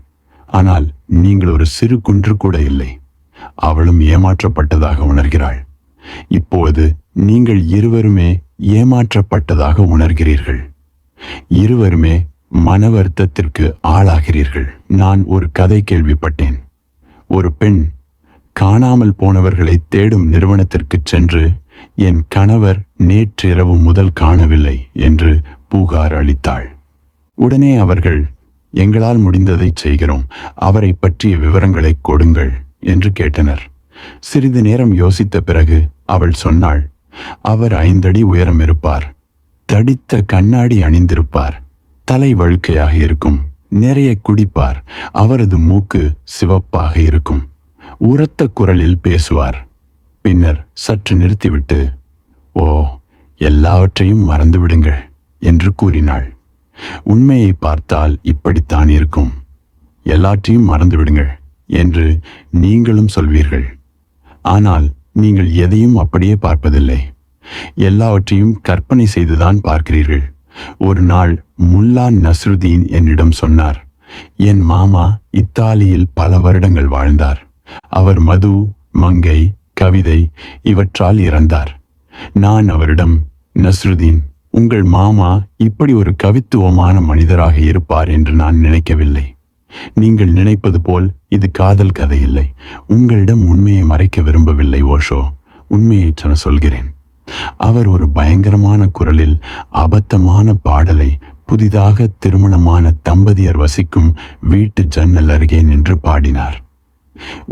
ஆனால் நீங்கள் ஒரு சிறு குன்று கூட இல்லை. அவளும் ஏமாற்றப்பட்டதாக உணர்கிறாள். இப்போது நீங்கள் இருவருமே ஏமாற்றப்பட்டதாக உணர்கிறீர்கள். இருவருமே மன வருத்தத்திற்கு ஆளாகிறீர்கள். நான் ஒரு கதை கேள்விப்பட்டேன். ஒரு பெண் காணாமல் போனவர்களை தேடும் நிறுவனத்திற்கு சென்று, என் கணவர் நேற்றிரவு முதல் காணவில்லை என்று புகார் அளித்தாள். உடனே அவர்கள், எங்களால் முடிந்ததை செய்கிறோம், அவரை பற்றிய விவரங்களை கொடுங்கள் என்று கேட்டனர். சிறிது நேரம் யோசித்த பிறகு அவள் சொன்னாள், அவர் 5 அடி உயரம் இருப்பார், தடித்த கண்ணாடி அணிந்திருப்பார், தலை வழுக்கையாக இருக்கும், நிறைய குடிப்பார், அவரது மூக்கு சிவப்பாக இருக்கும், உரத்த குரலில் பேசுவார். பின்னர் சற்று நிறுத்திவிட்டு, ஓ, எல்லாவற்றையும் மறந்துவிடுங்கள் என்று கூறினாள். உண்மையை பார்த்தால் இப்படித்தான் இருக்கும். எல்லாற்றையும் மறந்துவிடுங்கள் என்று நீங்களும் சொல்வீர்கள். ஆனால் நீங்கள் எதையும் அப்படியே பார்ப்பதில்லை. எல்லாவற்றையும் கற்பனை செய்துதான் பார்க்கிறீர்கள். ஒரு நாள் முல்லா நஸ்ருதீன் என்னிடம் சொன்னார், என் மாமா இத்தாலியில் பல வருடங்கள் வாழ்ந்தார். அவர் மது, மங்கை, கவிதை இவற்றால் இறந்தார். நான் அவரிடம், நஸ்ருதீன், உங்கள் மாமா இப்படி ஒரு கவித்துவமான மனிதராக இருப்பார் என்று நான் நினைக்கவில்லை. நீங்கள் நினைப்பது போல் இது காதல் கதை இல்லை. உங்களிடம் உண்மையை மறைக்க விரும்பவில்லை ஓஷோ. உண்மையை சொல்கிறேன். அவர் ஒரு பயங்கரமான குரலில் அபத்தமான பாடலை புதிதாக திருமணமான தம்பதியர் வசிக்கும் வீட்டு ஜன்னல் அருகே நின்று பாடினார்.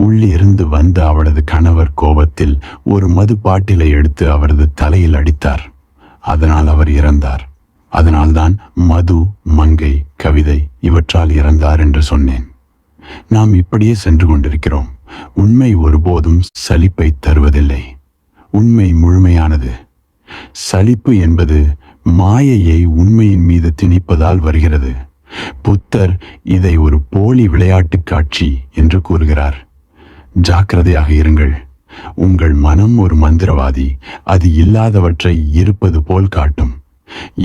உள்ளிருந்து வந்த அவளது கணவர் கோபத்தில் ஒரு மது பாட்டிலை எடுத்து அவரது தலையில் அடித்தார். அதனால் அவர் இறந்தார். அதனால்தான் மது, மங்கை, கவிதை இவற்றால் இறந்தார் என்று சொன்னேன். நாம் இப்படியே சென்று கொண்டிருக்கிறோம். உண்மை ஒருபோதும் சலிப்பை தருவதில்லை. உண்மை முழுமையானது. சலிப்பு என்பது மாயையை உண்மையின் மீது திணிப்பதால் வருகிறது. புத்தர் இதை ஒரு போலி விளையாட்டு காட்சி என்று கூறுகிறார். ஜாக்கிரதையாக இருங்கள். உங்கள் மனம் ஒரு மந்திரவாதி. அது இல்லாதவற்றை இருப்பது போல் காட்டும்.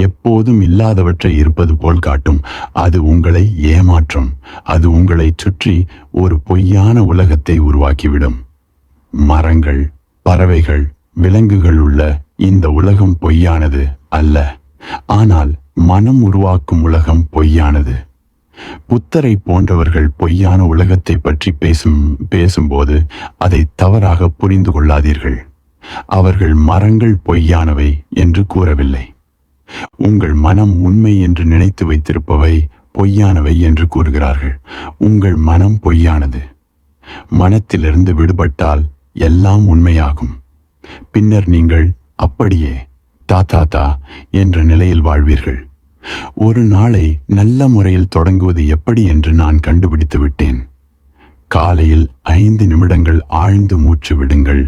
எப்போதும் இல்லாதவற்றை இருப்பது போல் காட்டும். அது உங்களை ஏமாற்றும். அது உங்களை சுற்றி ஒரு பொய்யான உலகத்தை உருவாக்கிவிடும். மரங்கள், பறவைகள், விலங்குகள் உள்ள இந்த உலகம் பொய்யானது அல்ல. ஆனால் மனம் உருவாக்கும் உலகம் பொய்யானது. புத்தரை போன்றவர்கள் பொய்யான உலகத்தை பற்றி பேசும்போது அதை தவறாக புரிந்து கொள்ளாதீர்கள். அவர்கள் மரங்கள் பொய்யானவை என்று கூறவில்லை. உங்கள் மனம் உண்மை என்று நினைத்து வைத்திருப்பவை பொய்யானவை என்று கூறுகிறார்கள். உங்கள் மனம் பொய்யானது. மனத்திலிருந்து விடுபட்டால் எல்லாம் உண்மையாகும். பின்னர் நீங்கள் அப்படியே தாத்தா என்ற நிலையில் வாழ்வீர்கள். ஒரு நாளை நல்ல முறையில் தொடங்குவது எப்படி என்று நான் கண்டுபிடித்து விட்டேன். காலையில் 5 நிமிடங்கள் ஆழ்ந்து மூச்சு விடுங்கள்.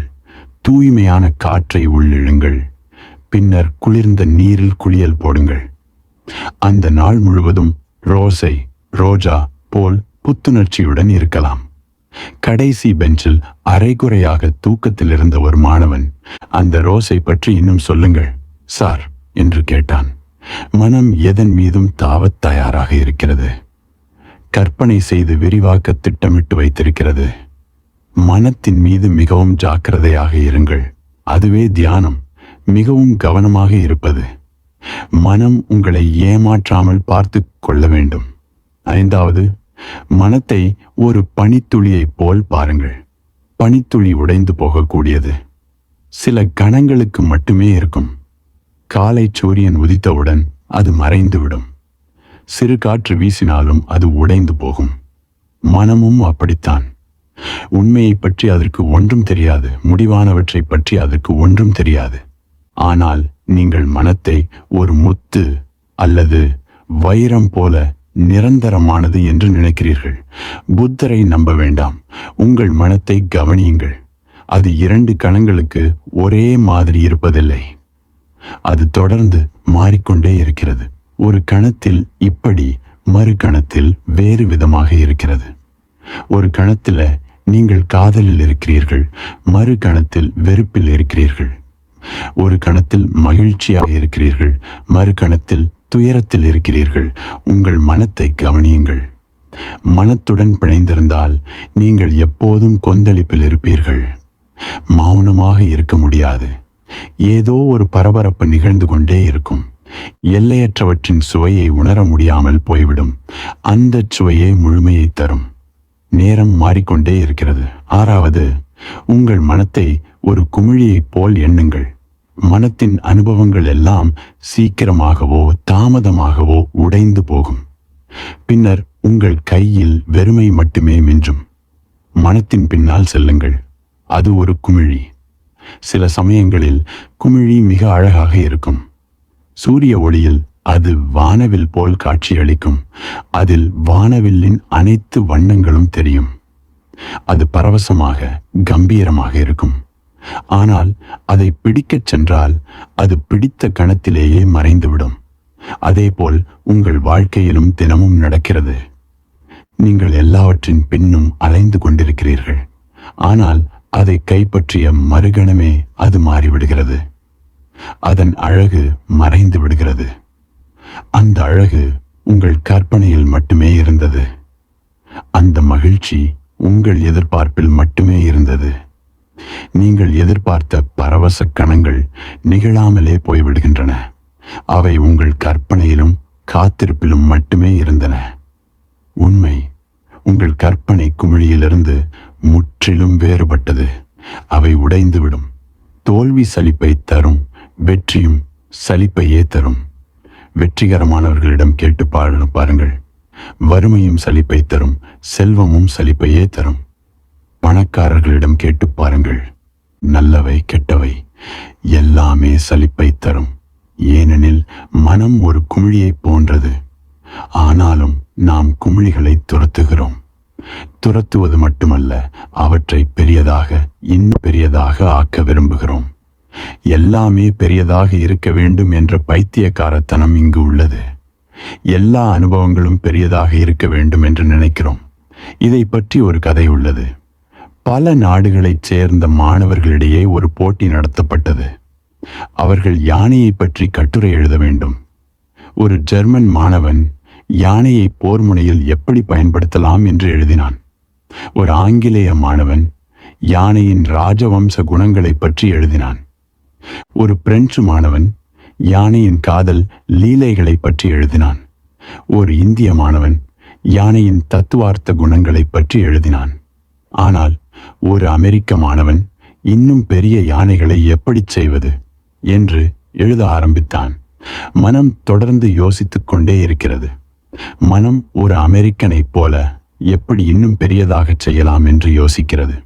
தூய்மையான காற்றை உள்ளிழுங்கள். பின்னர் குளிர்ந்த நீரில் குளியல் போடுங்கள். அந்த நாள் முழுவதும் ரோஜா போல் புத்துணர்ச்சியுடன் இருக்கலாம். கடைசி பெஞ்சில் அரைகுறையாக தூக்கத்தில் இருந்த ஒரு மாணவன், அந்த ரோஸை பற்றி இன்னும் சொல்லுங்கள் சார் என்று கேட்டான். மனம் எதன் மீதும் தாவத் தயாராக இருக்கிறது. கற்பனை செய்து விரிவாக்க திட்டமிட்டு வைத்திருக்கிறது. மனத்தின் மீது மிகவும் ஜாக்கிரதையாக இருங்கள். அதுவே தியானம். மிகவும் கவனமாக இருப்பது. மனம் உங்களை ஏமாற்றாமல் பார்த்து கொள்ள வேண்டும். 5வது, மனத்தை ஒரு பனித்துளியைப் போல் பாருங்கள். பனித்துளி உடைந்து போகக்கூடியது. சில கணங்களுக்கு மட்டுமே இருக்கும். காலை சூரியன் உதித்தவுடன் அது மறைந்துவிடும். சிறு காற்று வீசினாலும் அது உடைந்து போகும். மனமும் அப்படித்தான். உண்மையை பற்றி அதற்கு ஒன்றும் தெரியாது. முடிவானவற்றை பற்றி அதற்கு ஒன்றும் தெரியாது. ஆனால் நீங்கள் மனத்தை ஒரு முத்து அல்லது வைரம் போல நிரந்தரமானது என்று நினைக்கிறீர்கள். புத்தரை நம்ப வேண்டாம். உங்கள் மனத்தை கவனியுங்கள். அது 2 கணங்களுக்கு ஒரே மாதிரி இருப்பதில்லை. அது தொடர்ந்து மாறிக்கொண்டே இருக்கிறது. ஒரு கணத்தில் இப்படி, மறு கணத்தில் வேறு விதமாக இருக்கிறது. ஒரு கணத்தில் நீங்கள் காதலில் இருக்கிறீர்கள், மறு கணத்தில் வெறுப்பில் இருக்கிறீர்கள். ஒரு கணத்தில் மகிழ்ச்சியாக இருக்கிறீர்கள், மறு கணத்தில் துயரத்தில் இருக்கிறீர்கள். உங்கள் மனத்தை கவனியுங்கள். மனத்துடன் பிணைந்திருந்தால் நீங்கள் எப்போதும் கொந்தளிப்பில் இருப்பீர்கள். மௌனமாக இருக்க முடியாது. ஏதோ ஒரு பரபரப்பு நிகழ்ந்து கொண்டே இருக்கும். எல்லையற்றவற்றின் சுவையை உணர முடியாமல் போய்விடும். அந்த சுவையே முழுமையை தரும். நேரம் மாறிக்கொண்டே இருக்கிறது. 6வது, உங்கள் மனத்தை ஒரு குமிழியைப் போல் எண்ணுங்கள். மனத்தின் அனுபவங்கள் எல்லாம் சீக்கிரமாகவோ தாமதமாகவோ உடைந்து போகும். பின்னர் உங்கள் கையில் வெறுமை மட்டுமே மிஞ்சும். மனத்தின் பின்னால் செல்லுங்கள். அது ஒரு குமிழி. சில சமயங்களில் குமிழி மிக அழகாக இருக்கும். சூரிய ஒளியில் அது வானவில் போல் காட்சியளிக்கும். அதில் வானவில்லின் அனைத்து வண்ணங்களும் தெரியும். அது பரவசமாக கம்பீரமாக இருக்கும். ஆனால் அதை பிடிக்கச் சென்றால் அது பிடித்த கணத்திலேயே மறைந்துவிடும். அதேபோல் உங்கள் வாழ்க்கையிலும் தினமும் நடக்கிறது. நீங்கள் எல்லாவற்றின் பின்னும் அலைந்து கொண்டிருக்கிறீர்கள். ஆனால் அதை கைப்பற்றிய மறுகணமே அது மாறிவிடுகிறது. அதன் அழகு மறைந்து விடுகிறது. அந்த அழகு உங்கள் கற்பனையில் மட்டுமே இருந்தது. அந்த மகிழ்ச்சி உங்கள் எதிர்பார்ப்பில் மட்டுமே இருந்தது. நீங்கள் எதிர்பார்த்த பரவச கணங்கள் நிகழாமலே போய்விடுகின்றன. அவை உங்கள் கற்பனையிலும் காத்திருப்பிலும் மட்டுமே இருந்தன. உண்மை உங்கள் கற்பனை குமிழியிலிருந்து முற்றிலும் வேறுபட்டது. அவை உடைந்துவிடும். தோல்வி சலிப்பை தரும், வெற்றியும் சலிப்பையே தரும். வெற்றிகரமானவர்களிடம் கேட்டு பாருங்கள். வறுமையும் சலிப்பை தரும், செல்வமும் சலிப்பையே தரும். பணக்காரர்களிடம் கேட்டு பாருங்கள். நல்லவை கெட்டவை எல்லாமே சலிப்பை தரும். ஏனெனில் மனம் ஒரு குமிழியை போன்றது. ஆனாலும் நாம் குமிழிகளை துரத்துகிறோம். துரத்துவது மட்டுமல்ல, அவற்றை பெரியதாக, இன்னும் பெரியதாக ஆக்க விரும்புகிறோம். எல்லாமே பெரியதாக இருக்க வேண்டும் என்ற பைத்தியக்காரத்தனம் இங்கு உள்ளது. எல்லா அனுபவங்களும் பெரியதாக இருக்க வேண்டும் என்று நினைக்கிறோம். இதை பற்றி ஒரு கதை உள்ளது. பல நாடுகளைச் சேர்ந்த மாணவர்களிடையே ஒரு போட்டி நடத்தப்பட்டது. அவர்கள் யானையை பற்றி கட்டுரை எழுத வேண்டும். ஒரு ஜெர்மன் மாணவன் யானையை போர் முனையில் எப்படி பயன்படுத்தலாம் என்று எழுதினான். ஒரு ஆங்கிலேய மாணவன் யானையின் ராஜவம்ச குணங்களை பற்றி எழுதினான். ஒரு பிரெஞ்சு மாணவன் யானையின் காதல் லீலைகளை பற்றி எழுதினான். ஒரு இந்திய மாணவன் யானையின் தத்துவார்த்த குணங்களை பற்றி எழுதினான். ஆனால் ஒரு அமெரிக்க மாணவன் இன்னும் பெரிய யானைகளை எப்படி செய்வது என்று எழுத ஆரம்பித்தான். மனம் தொடர்ந்து யோசித்துக் கொண்டே இருக்கிறது. மனம் ஒரு அமெரிக்கனைப் போல எப்படி இன்னும் பெரியதாக செய்யலாம் என்று யோசிக்கிறது.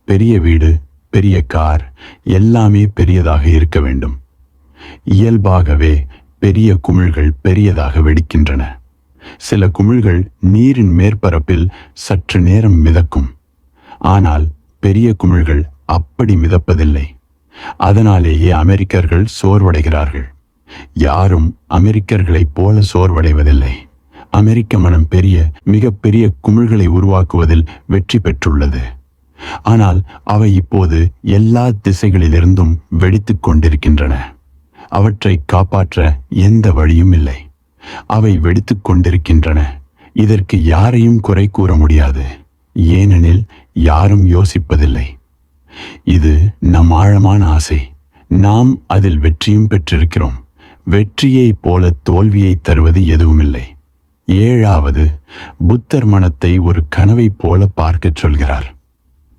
பெரிய வீடு, பெரிய கார் எல்லாமே பெரியதாக இருக்க வேண்டும். இயல்பாகவே பெரிய குமிழ்கள் பெரியதாக வெடிக்கின்றன. சில குமிழ்கள் நீரின் மேற்பரப்பில் சற்று நேரம் மிதக்கும். ஆனால் பெரிய குமிழ்கள் அப்படி மிதப்பதில்லை. அதனாலேயே அமெரிக்கர்கள் சோர்வடைகிறார்கள். யாரும் அமெரிக்கர்களைப் போல சோர்வடைவதில்லை. அமெரிக்க மனம் மிகப்பெரிய குமிழ்களை உருவாக்குவதில் வெற்றி பெற்றுள்ளது. ஆனால் அவை இப்போது எல்லா திசைகளிலிருந்தும் வெடித்துக் கொண்டிருக்கின்றன. அவற்றை காப்பாற்ற எந்த வழியும் இல்லை. அவை வெடித்துக் கொண்டிருக்கின்றன. இதற்கு யாரையும் குறை கூற முடியாது. ஏனெனில் யாரும் யோசிப்பதில்லை. இது நம் ஆழமான ஆசை. நாம் அதில் வெற்றியும் பெற்றிருக்கிறோம். வெற்றியைப் போல தோல்வியை தருவது எதுவுமில்லை. 7வது, புத்தர் மனத்தை ஒரு கனவைப் போல பார்க்கச் சொல்கிறார்.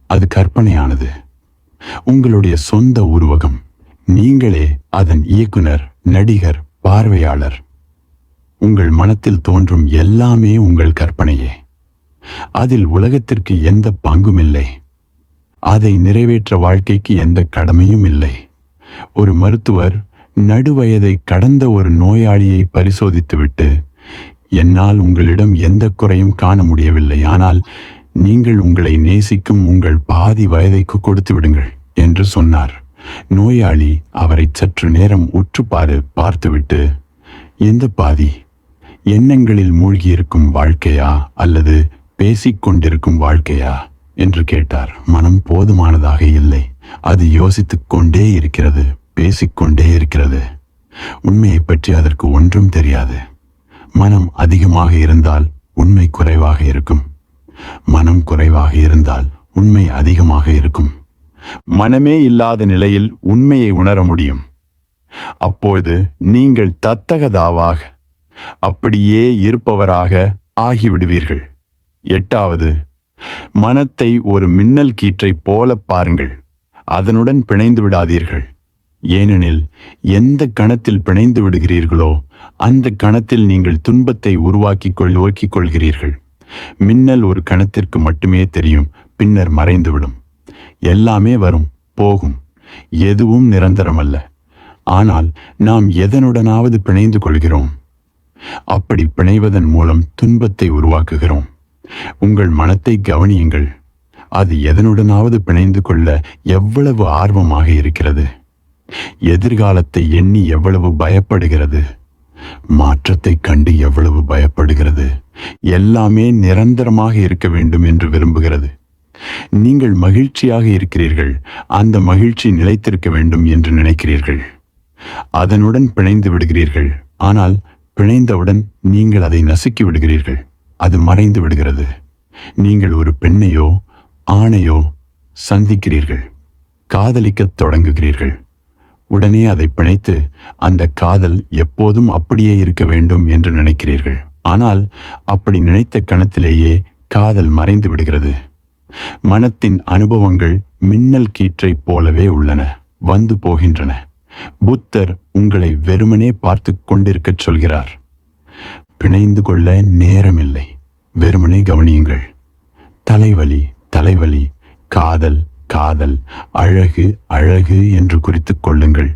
அது கற்பனையானது. உங்களுடைய சொந்த உருவகம். நீங்களே அதன் இயக்குனர், நடிகர், பார்வையாளர். உங்கள் மனத்தில் தோன்றும் எல்லாமே உங்கள் கற்பனையே. அதில் உலகத்திற்கு எந்த பங்கும் இல்லை. அதை நிறைவேற்ற வாழ்க்கைக்கு எந்த கடமையும் இல்லை. ஒரு மருத்துவர் நடுவயதை கடந்த ஒரு நோயாளியை பரிசோதித்துவிட்டு, என்னால் உங்களிடம் எந்த குறையும் காண முடியவில்லை, ஆனால் நீங்கள் உங்களை நேசிக்கும் உங்கள் பாதி வயதைக்கு கொடுத்து விடுங்கள் என்று சொன்னார். நோயாளி அவரை சற்று நேரம் உற்று பார்த்துவிட்டு, எந்த பாதி? எண்ணங்களில் மூழ்கியிருக்கும் வாழ்க்கையா அல்லது பேசிக்கொண்டிருக்கும் வாழ்க்கையா என்று கேட்டார். மனம் போதுமானதாக இல்லை. அது யோசித்துக் கொண்டே இருக்கிறது, பேசிக்கொண்டே இருக்கிறது. உண்மையை பற்றி அதற்கு ஒன்றும் தெரியாது. மனம் அதிகமாக இருந்தால் உண்மை குறைவாக இருக்கும். மனம் குறைவாக இருந்தால் உண்மை அதிகமாக இருக்கும். மனமே இல்லாத நிலையில் உண்மையை உணர முடியும். அப்போது நீங்கள் தத்தகதாவாக, அப்படியே இருப்பவராக ஆகிவிடுவீர்கள். 8வது, மனத்தை ஒரு மின்னல் கீற்றைப் போல பாருங்கள். அதனுடன் பிணைந்து விடாதீர்கள். ஏனெனில் எந்த கணத்தில் பிணைந்து விடுகிறீர்களோ அந்த கணத்தில் நீங்கள் துன்பத்தை உருவாக்கிக் கொள்கிறீர்கள். மின்னல் ஒரு கணத்திற்கு மட்டுமே தெரியும், பின்னர் மறைந்துவிடும். எல்லாமே வரும் போகும், எதுவும் நிரந்தரமல்ல. ஆனால் நாம் எதனுடனாவது பிணைந்து கொள்கிறோம். அப்படி பிணைவதன் மூலம் துன்பத்தை உருவாக்குகிறோம். உங்கள் மனத்தை கவனியுங்கள். அது எதனுடனாவது பிணைந்து கொள்ள எவ்வளவு ஆர்வமாக இருக்கிறது. எதிர்காலத்தை எண்ணி எவ்வளவு பயப்படுகிறது. மாற்றத்தை கண்டு எவ்வளவு பயப்படுகிறது. எல்லாமே நிரந்தரமாக இருக்க வேண்டும் என்று விரும்புகிறது. நீங்கள் மகிழ்ச்சியாக இருக்கிறீர்கள், அந்த மகிழ்ச்சி நிலைத்திருக்க வேண்டும் என்று நினைக்கிறீர்கள். அதனுடன் பிணைந்து விடுகிறீர்கள். ஆனால் பிணைந்தவுடன் நீங்கள் அதை நசுக்கி விடுகிறீர்கள். அது மறைந்து விடுகிறது. நீங்கள் ஒரு பெண்ணையோ ஆணையோ சந்திக்கிறீர்கள், காதலிக்கத் தொடங்குகிறீர்கள். உடனே அதை பிணைத்து அந்த காதல் எப்போதும் அப்படியே இருக்க வேண்டும் என்று நினைக்கிறீர்கள். ஆனால் அப்படி நினைத்த கணத்திலேயே காதல் மறைந்து விடுகிறது. மனத்தின் அனுபவங்கள் மின்னல் கீற்றைப் போலவே உள்ளன, வந்து போகின்றன. புத்தர் உங்களை வெறுமனே பார்த்து கொண்டிருக்கச் சொல்கிறார். பிணைந்து கொள்ள நேரமில்லை, வெறுமனே கவனியுங்கள். தலைவலி தலைவலி, காதல் காதல், அழகு அழகு என்று குறித்துக் கொள்ளுங்கள்.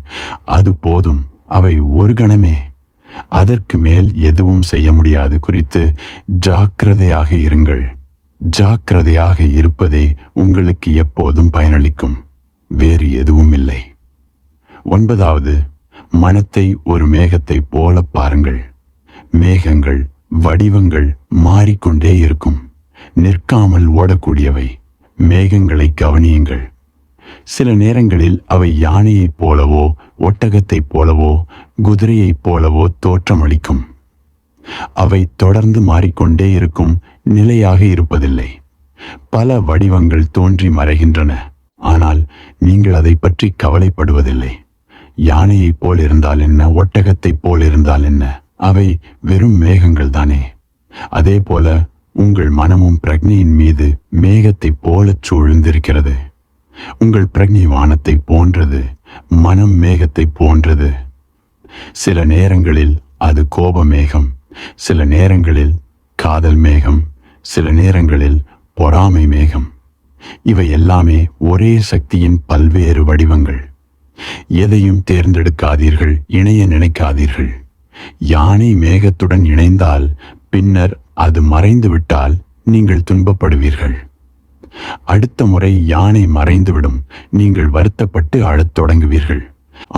அது போதும். அவை ஒரு கணமே. அதற்கு மேல் எதுவும் செய்ய முடியாது. குறித்து ஜாக்கிரதையாக இருங்கள். ஜாக்கிரதையாக இருப்பதே உங்களுக்கு எப்போதும் பயனளிக்கும், வேறு எதுவும் இல்லை. 9வது, மனத்தை ஒரு மேகத்தை போல பாருங்கள். மேகங்கள் வடிவங்கள் மாறிக்கொண்டே இருக்கும், நிற்காமல் ஓடக்கூடியவை. மேகங்களை கவனியுங்கள். சில நேரங்களில் அவை யானையைப் போலவோ ஒட்டகத்தைப் போலவோ குதிரையைப் போலவோ தோற்றமளிக்கும். அவை தொடர்ந்து மாறிக்கொண்டே இருக்கும், நிலையாக இருப்பதில்லை. பல வடிவங்கள் தோன்றி மறைகின்றன. ஆனால் நீங்கள் அதை பற்றி கவலைப்படுவதில்லை. யானையைப் போல் இருந்தால் என்ன, ஒட்டகத்தைப் போல் இருந்தால் என்ன, அவை வெறும் மேகங்கள் தானே. அதே போல உங்கள் மனமும் பிரக்ஞையின் மீது மேகத்தைப் போலச் சூழ்ந்திருக்கிறது. உங்கள் பிரக்ஞை வானத்தை போன்றது, மனம் மேகத்தை போன்றது. சில நேரங்களில் அது கோப மேகம், சில நேரங்களில் காதல் மேகம், சில நேரங்களில் பொறாமை மேகம். இவை எல்லாமே ஒரே சக்தியின் பல்வேறு வடிவங்கள். எதையும் தேர்ந்தெடுக்காதீர்கள், இணைய நினைக்காதீர்கள். யானை மேகத்துடன் இணைந்தால் பின்னர் அது மறைந்து விட்டால் நீங்கள் துன்பப்படுவீர்கள். அடுத்த முறை யானை மறைந்துவிடும், நீங்கள் வருத்தப்பட்டு அழத் தொடங்குவீர்கள்.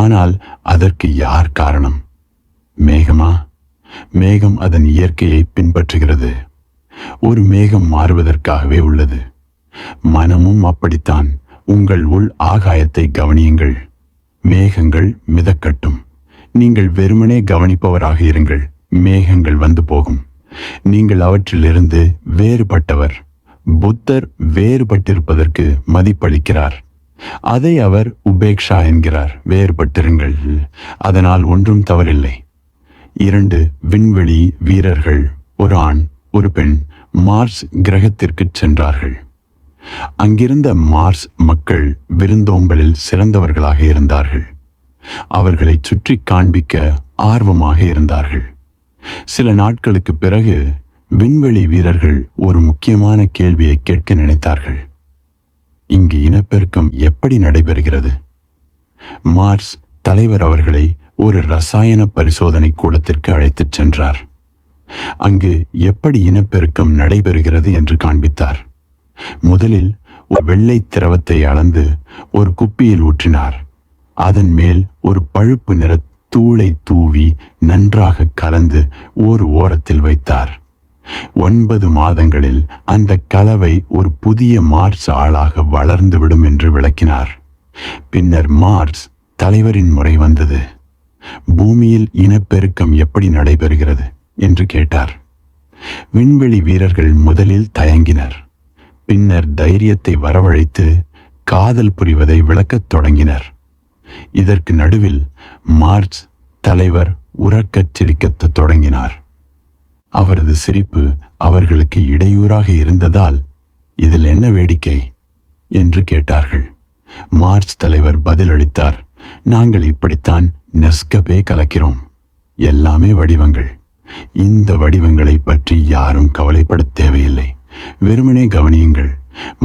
ஆனால் அதற்கு யார் காரணம்? மேகமா? மேகம் அதன் இயற்கையை பின்பற்றுகிறது. ஒரு மேகம் மாறுவதற்காகவே உள்ளது. மனமும் அப்படித்தான். உங்கள் உள் ஆகாயத்தை கவனியுங்கள். மேகங்கள் மிதக்கட்டும். நீங்கள் வெறுமனே கவனிப்பவராக இருங்கள். மேகங்கள் வந்து போகும். நீங்கள் அவற்றிலிருந்து வேறுபட்டவர். புத்தர் வேறுபட்டிருப்பதற்கு மதிப்பளிக்கிறார். அதை அவர் உபேக்ஷா என்கிறார். வேறுபட்டிருங்கள், அதனால் ஒன்றும் தவறில்லை. 2 விண்வெளி வீரர்கள், ஒரு ஆண் ஒரு பெண், மார்ஸ் கிரகத்திற்கு சென்றார்கள். அங்கிருந்த மார்ஸ் மக்கள் விருந்தோம்பலில் சிறந்தவர்களாக இருந்தார்கள். அவர்களை சுற்றி காண்பிக்க ஆர்வமாக இருந்தார்கள். சில நாட்களுக்கு பிறகு விண்வெளி வீரர்கள் ஒரு முக்கியமான கேள்வியை கேட்க நினைத்தார்கள். இங்கு இனப்பெருக்கம் எப்படி நடைபெறுகிறது? மார்ஸ் தலைவர் அவர்களை ஒரு ரசாயன பரிசோதனை கூடத்திற்கு அழைத்துச் சென்றார். அங்கு எப்படி இனப்பெருக்கம் நடைபெறுகிறது என்று காண்பித்தார். முதலில் ஒரு வெள்ளை திரவத்தை அளந்து ஒரு குப்பியில் ஊற்றினார். அதன் மேல் ஒரு பழுப்பு நிற தூளை தூவி நன்றாக கலந்து ஒரு ஓரத்தில் வைத்தார். 9 மாதங்களில் அந்த கலவை ஒரு புதிய மார்ஸ் ஆளாக வளர்ந்துவிடும் என்று விளக்கினார். பின்னர் மார்ஸ் தலைவரின் முறை வந்தது. பூமியில் இனப்பெருக்கம் எப்படி நடைபெறுகிறது என்று கேட்டார். விண்வெளி வீரர்கள் முதலில் தயங்கினர். பின்னர் தைரியத்தை வரவழைத்து காதல் புரிவதை விளக்கத் தொடங்கினர். இதற்கு நடுவில் மார்க்ஸ் தலைவர் உறக்கச் சிரிக்கத் தொடங்கினார். அவரது சிரிப்பு அவர்களுக்கு இடையூறாக இருந்ததால், இதில் என்ன வேடிக்கை என்று கேட்டார்கள். மார்க்ஸ் தலைவர் பதிலளித்தார், நாங்கள் இப்படித்தான் நெஸ்கபே கலக்கிறோம். எல்லாமே வடிவங்கள். இந்த வடிவங்களை பற்றி யாரும் கவலைப்பட தேவையில்லை. வெறுமனே கவனியுங்கள்.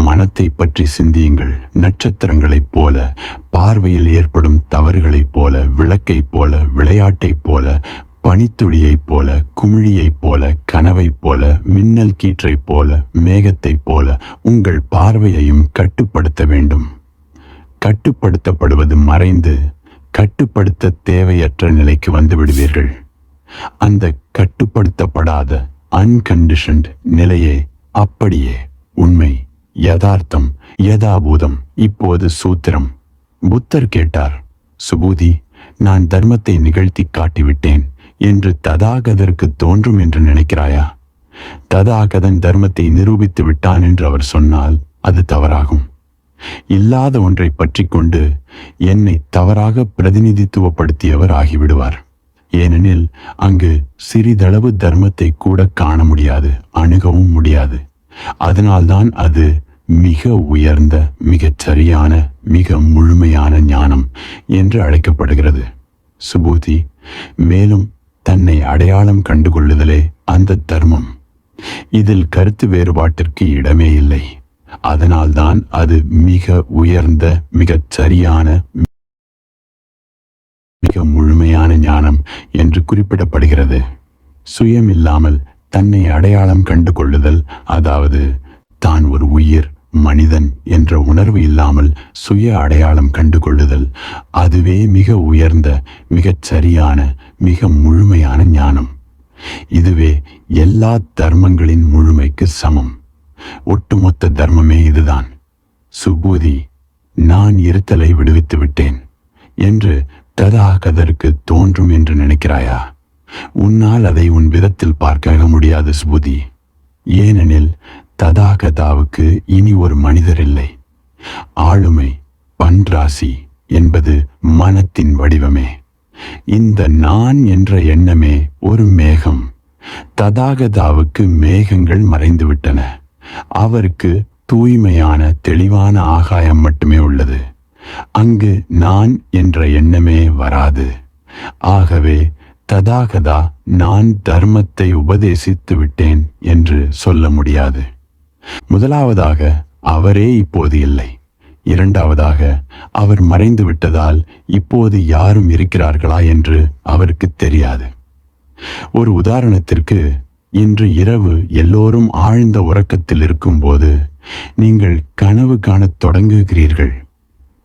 மனத்தை பற்றி சிந்தியுங்கள். நட்சத்திரங்களைப் போல, பார்வையில் ஏற்படும் தவறுகளைப் போல, விளக்கைப் போல, விளையாட்டைப் போல, பனித்துளியைப் போல, குமிழியைப் போல, கனவைப் போல, மின்னல் கீற்றைப் போல, மேகத்தைப் போல உங்கள் பார்வையையும் கட்டுப்படுத்த வேண்டும். கட்டுப்படுத்தப்படுவது மறைந்து கட்டுப்படுத்த தேவையற்ற நிலைக்கு வந்து விடுவீர்கள். அந்த கட்டுப்படுத்தப்படாத அன்கண்டிஷன்ட் நிலையே அப்படியே உண்மை, யதார்த்தம், யதாபூதம். இப்போது சூத்திரம். புத்தர் கேட்டார், சுபூதி, நான் தர்மத்தை நிகழ்த்தி காட்டிவிட்டேன் என்று ததாகதருக்கு தோன்றும் என்று நினைக்கிறாயா? ததாகதன் தர்மத்தை நிரூபித்து விட்டான் என்று அவர் சொன்னால் அது தவறாகும். இல்லாத ஒன்றை பற்றி கொண்டு என்னை தவறாக பிரதிநிதித்துவப்படுத்தியவர் ஆகிவிடுவார். ஏனெனில் அங்கு சிறிதளவு தர்மத்தை கூட காண முடியாது, அணுகவும் முடியாது. அதனால்தான் அது மிக உயர்ந்த, மிகச் சரியான, மிக முழுமையான ஞானம் என்று அழைக்கப்படுகிறது. சுபூதி, மேலும் தன்னை அடையாளம் கண்டுகொள்ளுதலே அந்த தர்மம். இதில் கருத்து வேறுபாட்டிற்கு இடமே இல்லை. அதனால்தான் அது மிக உயர்ந்த, மிகச் சரியான, மிக முழுமையான ஞானம் என்று குறிப்பிடப்படுகிறது. சுயம் இல்லாமல் தன்னை அடையாளம் கண்டு கொள்ளுதல், அதாவது தான் ஒரு உயிர், மனிதன் என்ற உணர்வு இல்லாமல் சுய அடையாளம் கண்டு கொள்ளுதல், அதுவே மிக உயர்ந்த, மிகச் சரியான, மிக முழுமையான ஞானம். இதுவே எல்லா தர்மங்களின் முழுமைக்கு சமம். ஒட்டுமொத்த தர்மமே இதுதான். சுபூதி, நான் இருத்தலை விடுவித்து விட்டேன் என்று ததாகதருக்கு தோன்றும் என்று நினைக்கிறாயா? உன்னால் அதை உன் விதத்தில் பார்க்க முடியாது சுபூதி. ஏனெனில் ததாகதாவுக்கு இனி ஒரு மனிதர் இல்லை. ஆளுமை, பன்ராசி என்பது மனத்தின் வடிவமே. இந்த நான் என்ற எண்ணமே ஒரு மேகம். ததாகதாவுக்கு மேகங்கள் மறைந்துவிட்டன. அவருக்கு தூய்மையான, தெளிவான ஆகாயம் மட்டுமே உள்ளது. அங்கு நான் என்ற எண்ணமே வராது. ஆகவே ததாகதா நான் தர்மத்தை உபதேசித்து விட்டேன் என்று சொல்ல முடியாது. முதலாவதாக, அவரே இப்போது இல்லை. இரண்டாவதாக, அவர் மறைந்து விட்டதால் இப்போது யாரும் இருக்கிறார்களா என்று அவருக்கு தெரியாது. ஒரு உதாரணத்திற்கு, இன்று இரவு எல்லோரும் ஆழ்ந்த உறக்கத்தில் இருக்கும்போது நீங்கள் கனவு காணத் தொடங்குகிறீர்கள்.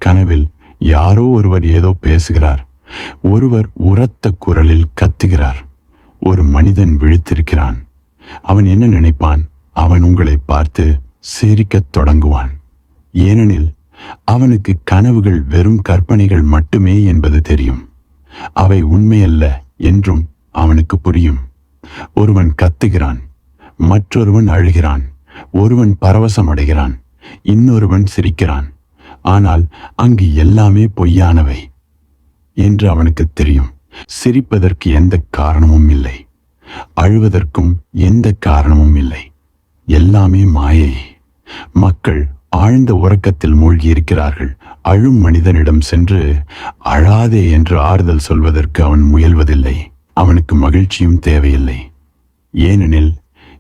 கனவில் யாரோ ஒருவர் ஏதோ பேசுகிறார். ஒருவர் உரத்த குரலில் கத்துகிறார். ஒரு மனிதன் விழித்திருக்கிறான். அவன் என்ன நினைப்பான்? அவன் உங்களை பார்த்து சிரிக்கத் தொடங்குவான். ஏனெனில் அவனுக்கு கனவுகள் வெறும் கற்பனைகள் மட்டுமே என்பது தெரியும். அவை உண்மையல்ல என்றும் அவனுக்கு புரியும். ஒருவன் கத்துகிறான், மற்றொருவன் அழுகிறான், ஒருவன் பரவசம் அடைகிறான், இன்னொருவன் சிரிக்கிறான். ஆனால் அங்கு எல்லாமே பொய்யானவை என்று அவனுக்கு தெரியும். சிரிப்பதற்கு எந்த காரணமும் இல்லை, அழுவதற்கும் எந்த காரணமும் இல்லை. எல்லாமே மாயை. மக்கள் ஆழ்ந்த உறக்கத்தில் மூழ்கி இருக்கிறார்கள். அழும் மனிதனிடம் சென்று அழாதே என்று ஆறுதல் சொல்வதற்கு அவன் முயல்வதில்லை. அவனுக்கு மகிழ்ச்சியும் தேவையில்லை. ஏனெனில்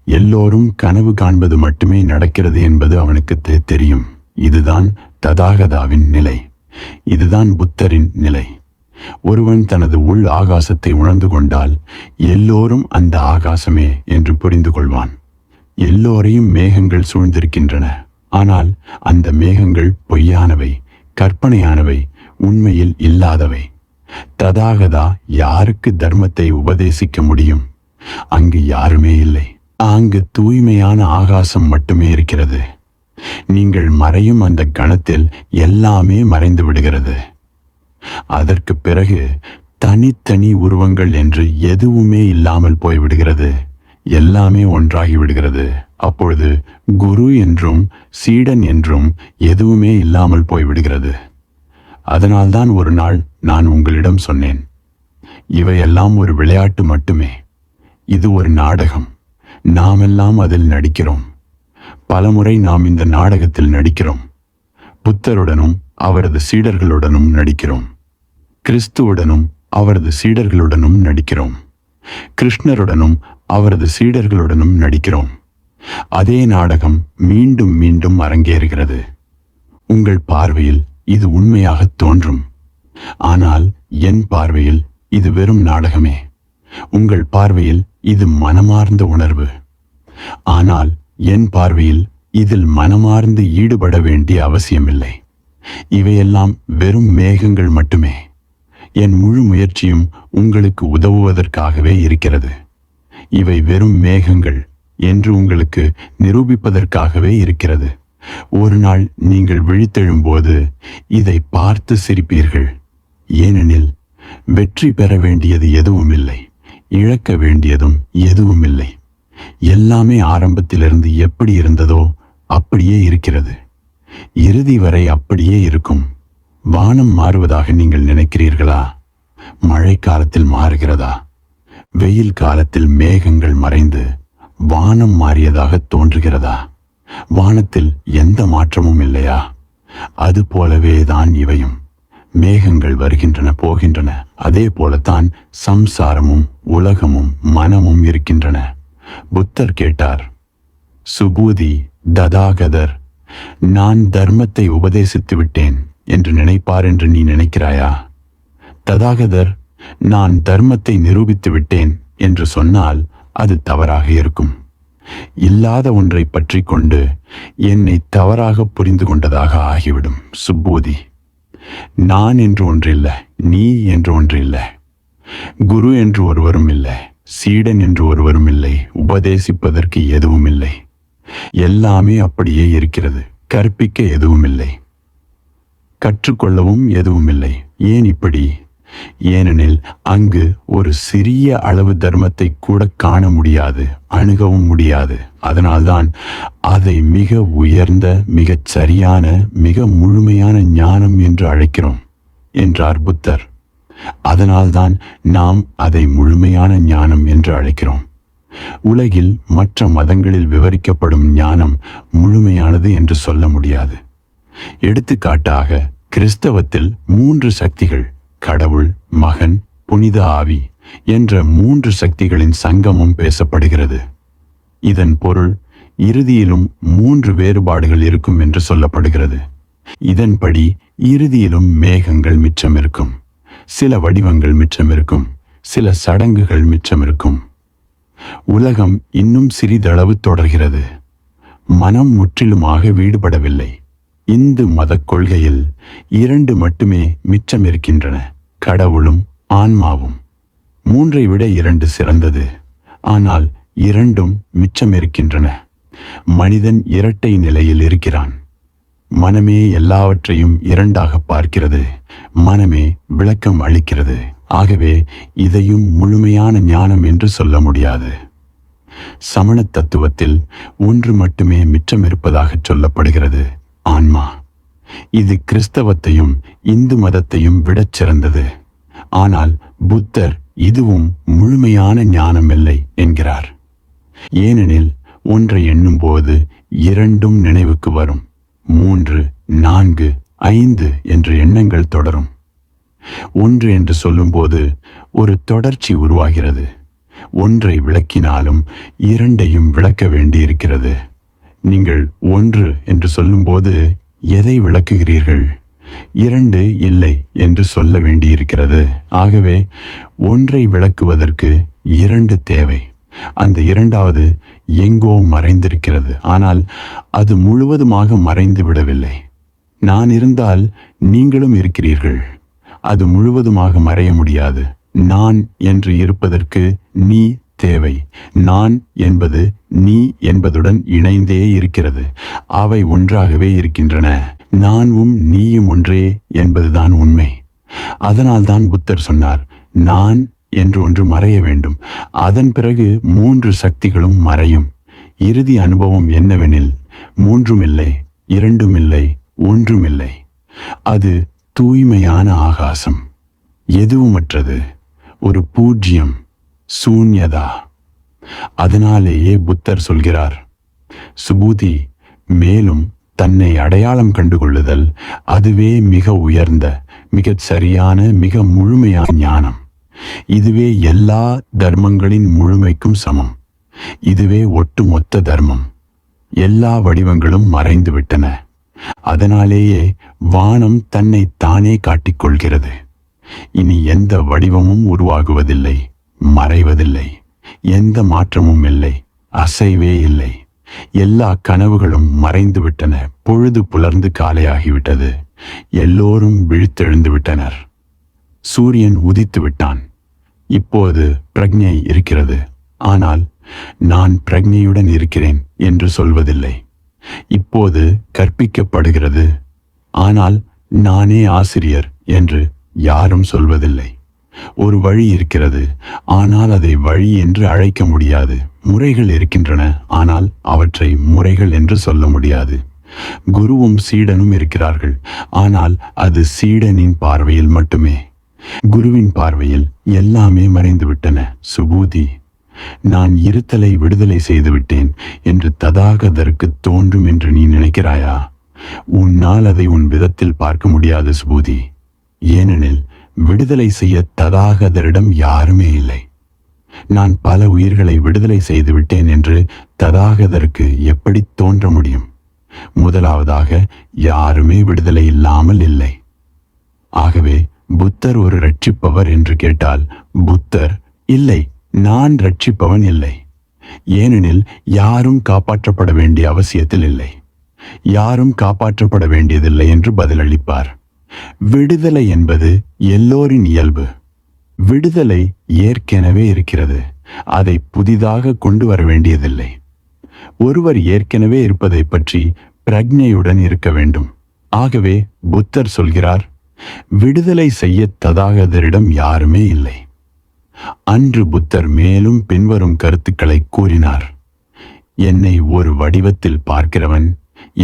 எல்லோரும் கனவு காண்பது மட்டுமே நடக்கிறது என்பது அவனுக்கு தெரியும். இதுதான் ததாகதாவின் நிலை. இதுதான் புத்தரின் நிலை. ஒருவன் தனது உள் ஆகாசத்தை உணர்ந்து கொண்டால் எல்லோரும் அந்த ஆகாசமே என்று புரிந்து கொள்வான். எல்லோரையும் மேகங்கள் சூழ்ந்திருக்கின்றன. ஆனால் அந்த மேகங்கள் பொய்யானவை, கற்பனையானவை, உண்மையில் இல்லாதவை. ததாகதா யாருக்கு தர்மத்தை உபதேசிக்க முடியும்? அங்கு யாருமே இல்லை. அங்கு தூய்மையான ஆகாசம் மட்டுமே இருக்கிறது. நீங்கள் மறையும் அந்த கணத்தில் எல்லாமே மறைந்து விடுகிறது. அதற்கு பிறகு தனித்தனி உருவங்கள் என்று எதுவுமே இல்லாமல் போய்விடுகிறது. எல்லாமே ஒன்றாகி விடுகிறது. அப்பொழுது குரு என்றும் சீடன் என்றும் எதுவுமே இல்லாமல் போய்விடுகிறது. அதனால்தான் ஒரு நாள் நான் உங்களிடம் சொன்னேன், இவையெல்லாம் ஒரு விளையாட்டு மட்டுமே. இது ஒரு நாடகம். நாமெல்லாம் அதில் நடிக்கிறோம். பலமுறை நாம் இந்த நாடகத்தில் நடிக்கிறோம். புத்தருடனும் அவரது சீடர்களுடனும் நடிக்கிறோம். கிறிஸ்துவுடனும் அவரது சீடர்களுடனும் நடிக்கிறோம். கிருஷ்ணருடனும் அவரது சீடர்களுடனும் நடிக்கிறோம். அதே நாடகம் மீண்டும் மீண்டும் அரங்கேறுகிறது. உங்கள் பார்வையில் இது உண்மையாக தோன்றும். ஆனால் என் பார்வையில் இது வெறும் நாடகமே. உங்கள் பார்வையில் இது மனமார்ந்த உணர்வு. ஆனால் என் பார்வையில் இதில் மனமார்ந்து ஈடுபட வேண்டிய அவசியமில்லை. இவையெல்லாம் வெறும் மேகங்கள் மட்டுமே. என் முழு முயற்சியும் உங்களுக்கு உதவுவதற்காகவே இருக்கிறது. இவை வெறும் மேகங்கள் என்று உங்களுக்கு நிரூபிப்பதற்காகவே இருக்கிறது. ஒரு நாள் நீங்கள் விழித்தெழும்போது இதை பார்த்து சிரிப்பீர்கள். ஏனெனில் வெற்றி பெற வேண்டியது எதுவும் இல்லை, இழக்க வேண்டியதும் எதுவும் இல்லை. எல்லாமே ஆரம்பத்திலிருந்து எப்படி இருந்ததோ அப்படியே இருக்கிறது. இறுதி வரை அப்படியே இருக்கும். வானம் மாறுவதாக நீங்கள் நினைக்கிறீர்களா? மழை காலத்தில் மாறுகிறதா? வெயில் காலத்தில் மேகங்கள் மறைந்து வானம் மாறியதாக தோன்றுகிறதா? வானத்தில் எந்த மாற்றமும் இல்லையா? அது போலவே தான் இவையும். மேகங்கள் வருகின்றன, போகின்றன. அதே போலத்தான் சம்சாரமும் உலகமும் மனமும் இருக்கின்றன. புத்தர் கேட்டார், சுபூதி ததாகதர், நான் தர்மத்தை உபதேசித்து விட்டேன் என்று நினைப்பார் என்று நீ நினைக்கிறாயா? ததாகதர், நான் தர்மத்தை நிரூபித்து விட்டேன் என்று சொன்னால் அது தவறாக இருக்கும். இல்லாத ஒன்றை பற்றி கொண்டு என்னை தவறாக புரிந்து கொண்டதாக ஆகிவிடும். சுப்பூதி, நான் என்று ஒன்றில்லை, நீ என்று ஒன்றில்லை, குரு என்று ஒருவரும் இல்லை, சீடன் என்று ஒருவரும் இல்லை, உபதேசிப்பதற்கு எதுவும் இல்லை. எல்லாமே அப்படியே இருக்கிறது. கற்பிக்க எதுவும் இல்லை, கற்றுக்கொள்ளவும் எதுவும் இல்லை. ஏன் இப்படி? ஏனெனில் அங்கு ஒரு சிறிய அளவு தர்மத்தை கூட காண முடியாது, அணுகவும் முடியாது. அதனால்தான் அதை மிக உயர்ந்த, மிகச் சரியான, மிக முழுமையான ஞானம் என்று அழைக்கிறோம் என்றார் புத்தர். அதனால்தான் நாம் அதை முழுமையான ஞானம் என்று அழைக்கிறோம். உலகில் மற்ற மதங்களில் விவரிக்கப்படும் ஞானம் முழுமையானது என்று சொல்ல முடியாது. எடுத்துக்காட்டாக கிறிஸ்தவத்தில் 3 சக்திகள், கடவுள், மகன், புனித ஆவி என்ற 3 சக்திகளின் சங்கமம் பேசப்படுகிறது. இதன் பொருள் இறுதியிலும் 3 வேறுபாடுகள் இருக்கும் என்று சொல்லப்படுகிறது. இதன்படி இறுதியிலும் மேகங்கள் மிச்சம் இருக்கும், சில வடிவங்கள் மிச்சம் இருக்கும், சில சடங்குகள் மிச்சம் இருக்கும். உலகம் இன்னும் சிறிதளவு தொடர்கிறது. மனம் முற்றிலுமாக வீடுபடவில்லை. இந்து மத கொள்கையில் 2 மட்டுமே மிச்சம் இருக்கின்றன, கடவுளும் ஆன்மாவும். 3ஐ விட 2 சிறந்தது. ஆனால் 2ம் மிச்சம் இருக்கின்றன. மனிதன் இரட்டை நிலையில் இருக்கிறான். மனமே எல்லாவற்றையும் 2ஆக பார்க்கிறது. மனமே விளக்கம் அளிக்கிறது. ஆகவே இதையும் முழுமையான ஞானம் என்று சொல்ல முடியாது. சமண தத்துவத்தில் 1 மட்டுமே மிச்சம் இருப்பதாக சொல்லப்படுகிறது, ஆன்மா. இது கிறிஸ்தவத்தையும் இந்து மதத்தையும் விடச் சிறந்தது. ஆனால் புத்தர் இதுவும் முழுமையான ஞானம் இல்லை என்கிறார். ஏனெனில் ஒன்றை எண்ணும் போது 2ம் நினைவுக்கு வரும். 3, 4, 5 என்ற எண்ணங்கள் தொடரும். 1 என்று சொல்லும்போது ஒரு தொடர்ச்சி உருவாகிறது. 1ஐ விளக்கினாலும் 2ஐயும் விளக்க வேண்டியிருக்கிறது. நீங்கள் 1 என்று சொல்லும்போது எதை விளக்குகிறீர்கள்? 2 இல்லை என்று சொல்ல வேண்டியிருக்கிறது. ஆகவே 1ஐ விளக்குவதற்கு 2 தேவை. அந்த 2வது எங்கோ மறைந்திருக்கிறது. ஆனால் அது முழுவதுமாக மறைந்து விடவில்லை. நான் இருந்தால் நீங்களும் இருக்கிறீர்கள். அது முழுவதுமாக மறைய முடியாது. நான் என்று இருப்பதற்கு நீ தேவை. நான் என்பது நீ என்பதுடன் இணைந்தே இருக்கிறது. அவை ஒன்றாகவே இருக்கின்றன. நானும் நீயும் ஒன்றே என்பதுதான் உண்மை. அதனால்தான் புத்தர் சொன்னார், நான் என்று ஒன்று மறைய வேண்டும். அதன் பிறகு 3 சக்திகளும் மறையும். இறுதி அனுபவம் என்னவெனில், 3ம் இல்லை, 2ம் இல்லை, ஒன்றும் இல்லை. அது தூய்மையான ஆகாசம், எதுவுமற்றது, ஒரு பூஜ்யம், சூன்யதா. அதனாலேயே புத்தர் சொல்கிறார், சுபூதி, மேலும் தன்னை அடையாளம் கண்டுகொள்ளுதல், அதுவே மிக உயர்ந்த, மிகச் சரியான, மிக முழுமையான ஞானம். இதுவே எல்லா தர்மங்களின் முழுமைக்கும் சமம். இதுவே ஒட்டுமொத்த தர்மம். எல்லா வடிவங்களும் மறைந்து விட்டன. அதனாலேயே வானம் தன்னை தானே காட்டிக்கொள்கிறது. இனி எந்த வடிவமும் உருவாகுவதில்லை, மறைவதில்லை. எந்த மாற்றமும் இல்லை, அசைவே இல்லை. எல்லா கனவுகளும் மறைந்து விட்டன. பொழுது புலர்ந்து காலையாகிவிட்டது. எல்லோரும் விழித்தெழுந்து விட்டனர். சூரியன் உதித்து விட்டான். இப்போது பிரக்ஞை இருக்கிறது. ஆனால் நான் பிரக்ஞையுடன் இருக்கிறேன் என்று சொல்வதில்லை. இப்போது கற்பிக்கப்படுகிறது. ஆனால் நானே ஆசிரியர் என்று யாரும் சொல்வதில்லை. ஒரு வழி இருக்கிறது, ஆனால் அதை வழி என்று அழைக்க முடியாது. முறைகள் இருக்கின்றன, ஆனால் அவற்றை முறைகள் என்று சொல்ல முடியாது. குருவும் சீடனும் இருக்கிறார்கள், ஆனால் அது சீடனின் பார்வையில் மட்டுமே. குருவின் பார்வையில் எல்லாமே மறைந்துவிட்டன. சுபூதி, நான் இருத்தலை விடுதலை செய்துவிட்டேன் என்று ததாகதருக்கு தோன்றும் என்று நீ நினைக்கிறாயா? உன்னால் அதை உன் விதத்தில் பார்க்க முடியாது சுபூதி. ஏனெனில் விடுதலை செய்ய ததாகதரிடம் யாருமே இல்லை. நான் பல உயிர்களை விடுதலை செய்துவிட்டேன் என்று ததாகதருக்கு எப்படி தோன்ற முடியும்? முதலாவதாக, யாருமே விடுதலை இல்லாமல் இல்லை. ஆகவே புத்தர் ஒரு ரட்சிப்பவர் என்று கேட்டால், புத்தர் இல்லை, நான் ரட்சிப்பவன் இல்லை. ஏனெனில் யாரும் காப்பாற்றப்பட வேண்டிய அவசியத்தில் இல்லை. யாரும் காப்பாற்றப்பட வேண்டியதில்லை என்று பதிலளிப்பார். விடுதலை என்பது எல்லோரின் இயல்பு. விடுதலை ஏற்கனவே இருக்கிறது. அதை புதிதாக கொண்டு வர வேண்டியதில்லை. ஒருவர் ஏற்கனவே இருப்பதை பற்றி பிரக்ஞையுடன் இருக்க வேண்டும். ஆகவே புத்தர் சொல்கிறார், விடுதலை செய்ய ததாகதரிடம் யாருமே இல்லை. அன்று புத்தர் மேலும் பின்வரும் கருத்துக்களை கூறினார். என்னை ஒரு வடிவத்தில் பார்க்கிறவன்,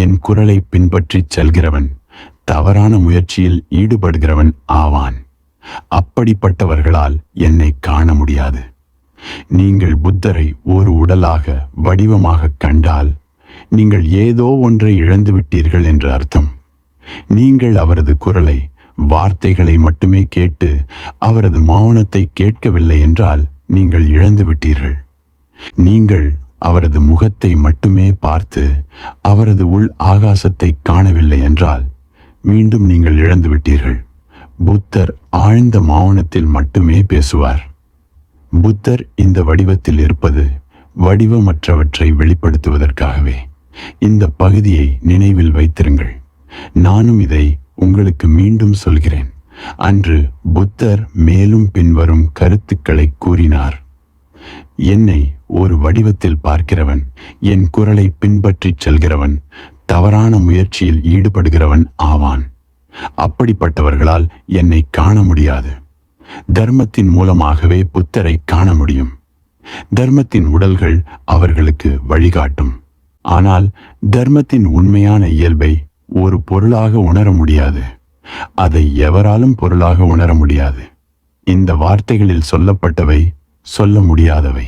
என் குரலை பின்பற்றி செல்கிறவன், தவறான முயற்சியில் ஈடுபடுகிறவன் ஆவான். அப்படிப்பட்டவர்களால் என்னை காண முடியாது. நீங்கள் புத்தரை ஒரு உடலாக, வடிவமாக கண்டால் நீங்கள் ஏதோ ஒன்றை இழந்து விட்டீர்கள் என்று அர்த்தம். நீங்கள் அவரது குரலை, வார்த்தைகளை மட்டுமே கேட்டு அவரது மௌனத்தை கேட்கவில்லை என்றால் நீங்கள் இழந்து விட்டீர்கள். நீங்கள் அவரது முகத்தை மட்டுமே பார்த்து அவரது உள் ஆகாசத்தை காணவில்லை என்றால் மீண்டும் நீங்கள் இழந்து விட்டீர்கள். புத்தர் ஆழ்ந்த மௌனத்தில் மட்டுமே பேசுவார். புத்தர் இந்த வடிவத்தில் இருப்பது வடிவமற்றவற்றை வெளிப்படுத்துவதற்காகவே. இந்த பகுதியை நினைவில் வைத்திருங்கள். நானும் இதை உங்களுக்கு மீண்டும் சொல்கிறேன். அன்று புத்தர் மேலும் பின்வரும் கருத்துக்களை கூறினார். என்னை ஒரு வடிவத்தில் பார்க்கிறவன், என் குரலை பின்பற்றி செல்கிறவன், தவறான முயற்சியில் ஈடுபடுகிறவன் ஆவான். அப்படிப்பட்டவர்களால் என்னை காண முடியாது. தர்மத்தின் மூலமாகவே புத்தரை காண முடியும். தர்மத்தின் உடல்கள் அவர்களுக்கு வழிகாட்டும். ஆனால் தர்மத்தின் உண்மையான இயல்பை ஒரு பொருளாக உணர முடியாது. அதை எவராலும் பொருளாக உணர முடியாது. இந்த வார்த்தைகளில் சொல்லப்பட்டவை சொல்ல முடியாதவை,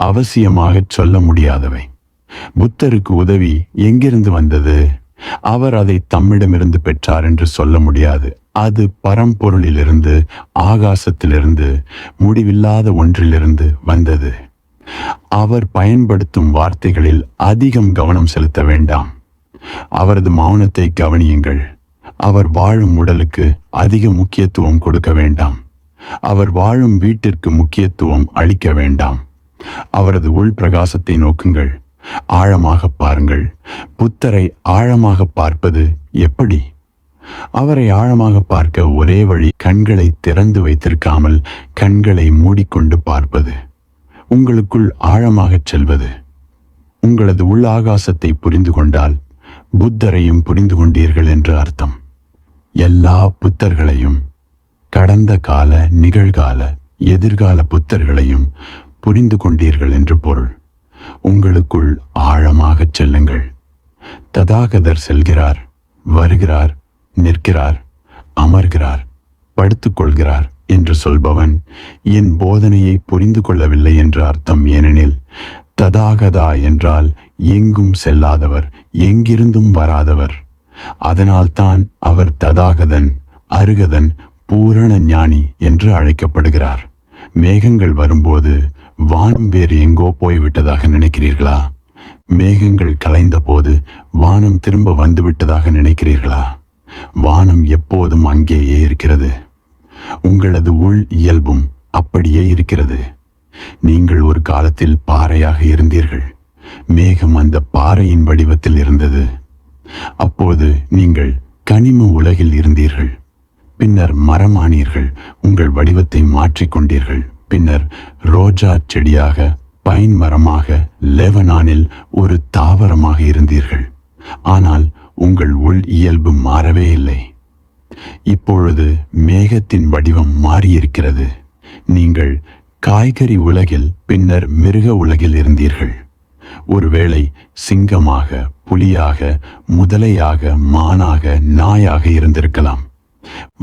அவசியமாக சொல்ல முடியாதவை. புத்தருக்கு உதவி எங்கிருந்து வந்தது? அவர் அதை தம்மிடமிருந்து பெற்றார் என்று சொல்ல முடியாது. அது பரம்பொருளிலிருந்து, ஆகாசத்திலிருந்து, முடிவில்லாத ஒன்றிலிருந்து வந்தது. அவர் பயன்படுத்தும் வார்த்தைகளில் அதிகம் கவனம் செலுத்த வேண்டாம். அவரது மௌனத்தை கவனியுங்கள். அவர் வாழும் உடலுக்கு அதிக முக்கியத்துவம் கொடுக்க வேண்டாம். அவர் வாழும் வீட்டிற்கு முக்கியத்துவம் அளிக்க வேண்டாம். அவரது உள் பிரகாசத்தை நோக்குங்கள். ஆழமாக பாருங்கள். புத்தரை ஆழமாக பார்ப்பது எப்படி? அவரை ஆழமாக பார்க்க ஒரே வழி கண்களை திறந்து வைத்திருக்காமல் கண்களை மூடிக்கொண்டு பார்ப்பது. உங்களுக்குள் ஆழமாகச் செல்வது. உங்களது உள் ஆகாசத்தை புரிந்து கொண்டால் புத்தரையும் புரிந்து கொண்டீர்கள் என்று அர்த்தம். எல்லா புத்தர்களையும் கடந்த கால, நிகழ்கால, எதிர்கால புத்தர்களையும் புரிந்து கொண்டீர்கள் என்று பொருள். உங்களுக்குள் ஆழமாகச் செல்லுங்கள். ததாகதர் செல்கிறார், வருகிறார், நிற்கிறார், அமர்கிறார், படுத்துக்கொள்கிறார் என்று சொல்பவன் என் போதனையை புரிந்து கொள்ளவில்லை என்று அர்த்தம். ஏனெனில் ததாகதா என்றால் எங்கும் செல்லாதவர், எங்கிருந்தும் வராதவர். அதனால்தான் அவர் ததாகதன், அருகதன், பூரண ஞானி என்று அழைக்கப்படுகிறார். மேகங்கள் வரும்போது வானம் வேறு எங்கோ போய்விட்டதாக நினைக்கிறீர்களா? மேகங்கள் கலைந்த போது வானம் திரும்ப வந்துவிட்டதாக நினைக்கிறீர்களா? வானம் எப்போதும் அங்கேயே இருக்கிறது. உங்களது உள் இயல்பும் அப்படியே இருக்கிறது. நீங்கள் ஒரு காலத்தில் பாறையாக இருந்தீர்கள். மேகம் அந்த பாறையின் வடிவத்தில் இருந்தது. அப்போது நீங்கள் கனிம உலகில் இருந்தீர்கள். பின்னர் மரமானீர்கள். உங்கள் வடிவத்தை மாற்றிக்கொண்டீர்கள். பின்னர் ரோஜா செடியாக, பைன் மரமாக, லெபனானில் ஒரு தாவரமாக இருந்தீர்கள். ஆனால் உங்கள் உள் இயல்பு மாறவே இல்லை. இப்பொழுது மேகத்தின் வடிவம் மாறியிருக்கிறது. நீங்கள் காய்கறி உலகில், பின்னர் மிருக உலகில் இருந்தீர்கள். ஒருவேளை சிங்கமாக, புலியாக, முதலையாக, மானாக, நாயாக இருந்திருக்கலாம்.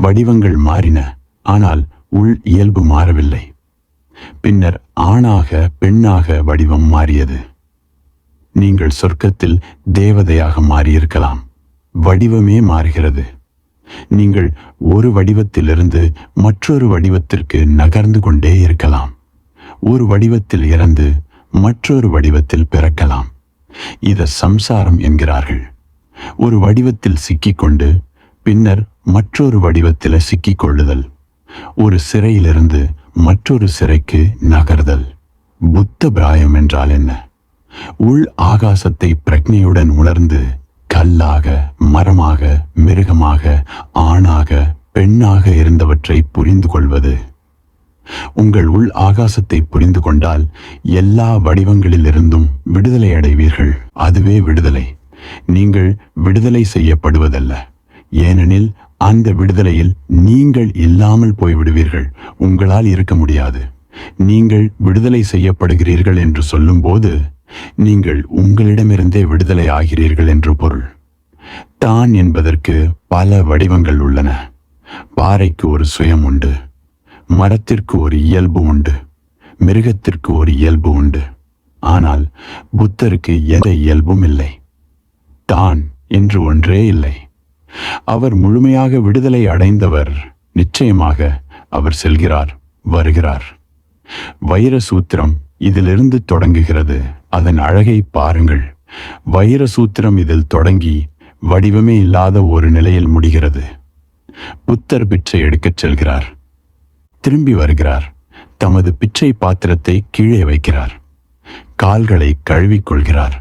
வடிவங்கள் மாறின, ஆனால் உள் இயல்பு மாறவில்லை. பின்னர் ஆணாக, பெண்ணாக வடிவம் மாறியது. நீங்கள் சொர்க்கத்தில் தேவதையாக மாறியிருக்கலாம். வடிவமே மாறுகிறது. நீங்கள் ஒரு வடிவத்திலிருந்து மற்றொரு வடிவத்திற்கு நகர்ந்து கொண்டே இருக்கலாம். ஒரு வடிவத்தில் இறந்து மற்றொரு வடிவத்தில் பிறக்கலாம். இத சம்சாரம் என்கிறார்கள். ஒரு வடிவத்தில் சிக்கிக்கொண்டு பின்னர் மற்றொரு வடிவத்தில் சிக்கிக்கொள்ளுதல். ஒரு சிறையிலிருந்து மற்றொரு சிறைக்கு நகர்தல். புத்த பிராயம் என்றால் என்ன? உள் ஆகாசத்தை பிரக்ஞையுடன் உணர்ந்து கல்லாக, மரமாக, மிருகமாக, ஆணாக, பெண்ணாக இருந்தவற்றை புரிந்து கொள்வது. உங்கள் உள் ஆகாசத்தை புரிந்து கொண்டால் எல்லா வடிவங்களிலிருந்தும் விடுதலை அடைவீர்கள். அதுவே விடுதலை. நீங்கள் விடுதலை செய்யப்படுவதல்ல. ஏனெனில் அந்த விடுதலையில் நீங்கள் இல்லாமல் போய்விடுவீர்கள். உங்களால் இருக்க முடியாது. நீங்கள் விடுதலை செய்யப்படுகிறீர்கள் என்று சொல்லும்போது நீங்கள் உங்களிடமிருந்தே விடுதலை ஆகிறீர்கள் என்று பொருள். தான் என்பதற்கு பல வடிவங்கள் உள்ளன. பாறைக்கு ஒரு சுயம் உண்டு. மரத்திற்கு ஒரு இயல்பு உண்டு. மிருகத்திற்கு ஒரு இயல்பு உண்டு. ஆனால் புத்தருக்கு எந்த இயல்பும் இல்லை. தான் என்று ஒன்றே இல்லை. அவர் முழுமையாக விடுதலை அடைந்தவர். நிச்சயமாக அவர் செல்கிறார், வருகிறார். வைர சூத்திரம் இதிலிருந்து தொடங்குகிறது. அதன் அழகை பாருங்கள். வைர சூத்திரம் இதில் தொடங்கி வடிவமே இல்லாத ஒரு நிலையில் முடிகிறது. புத்தர் பிச்சை எடுக்கச் செல்கிறார். திரும்பி வருகிறார். தமது பிச்சை பாத்திரத்தை கீழே வைக்கிறார். கால்களை கழுவிக்கொள்கிறார்.